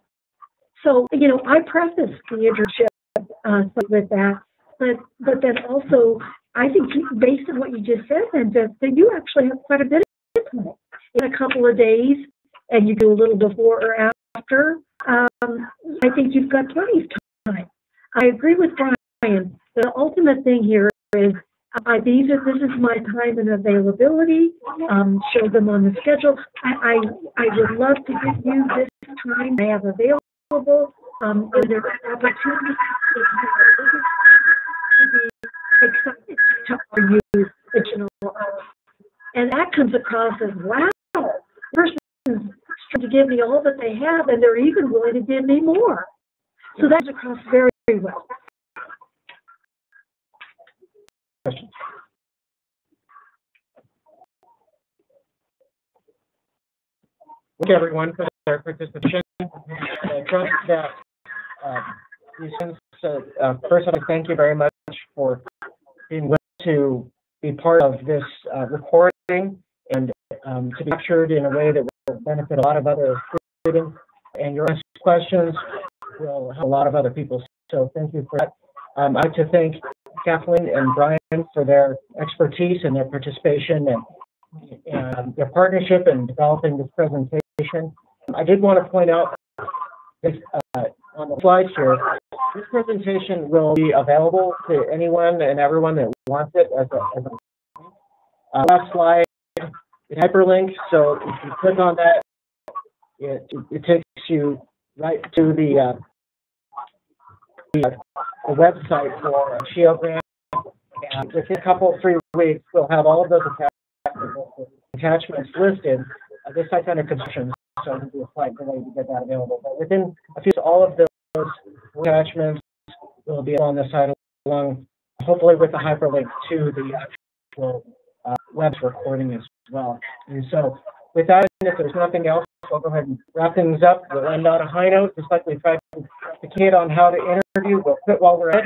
Speaker 2: So, you know, I preface the internship with that, but then also, I think based on what you just said, then that you actually have quite a bit of time. In a couple of days, and you do a little before or after, I think you've got plenty of time. I agree with Brian. The ultimate thing here is this is my time and availability. Show them on the schedule. I would love to give you this time I have available. Are there opportunities to be excited to offer you additional hours? And that comes across as, wow, the person is trying to give me all that they have, and they're even willing to give me more. So that's across very, very well.
Speaker 1: Questions? Thank you, everyone, for their participation. I trust that these things. First, I thank you very much for being willing to be part of this recording and to be captured in a way that will benefit a lot of other students. And your questions will help a lot of other people. So thank you for that. I'd like to thank Kathleen and Brian for their expertise and their participation and their partnership in developing this presentation. I did want to point out this, on the slides here, this presentation will be available to anyone and everyone that wants it as a last slide, hyperlink. So if you click on that, it takes you right to the website for a SHIELD grant. And within a couple, 3 weeks, we'll have all of those attached attachments listed. This site's under construction, so it'll be a slight delay to get that available. But within a few, all of those attachments will be on the site along, hopefully with a hyperlink to the actual web recording as well. And so with that, if there's nothing else, we'll go ahead and wrap things up. We'll end on a high note, just like we tried to communicate on how to interview. We'll quit while we're ahead.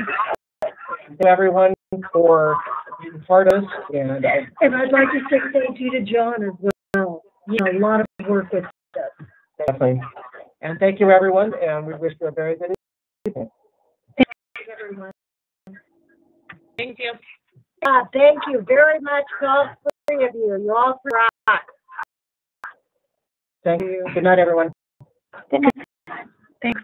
Speaker 1: Thank you, everyone, for being part of this. And
Speaker 2: I'd like to say thank you to John as well. You know, a lot of work with this.
Speaker 1: Definitely. And thank you, everyone, and we wish you a very good evening.
Speaker 2: Thank you, everyone.
Speaker 7: Thank you.
Speaker 2: Thank you very much, all three of you. You all rock.
Speaker 1: Thank you. Good night, everyone.
Speaker 2: Good night. Thanks.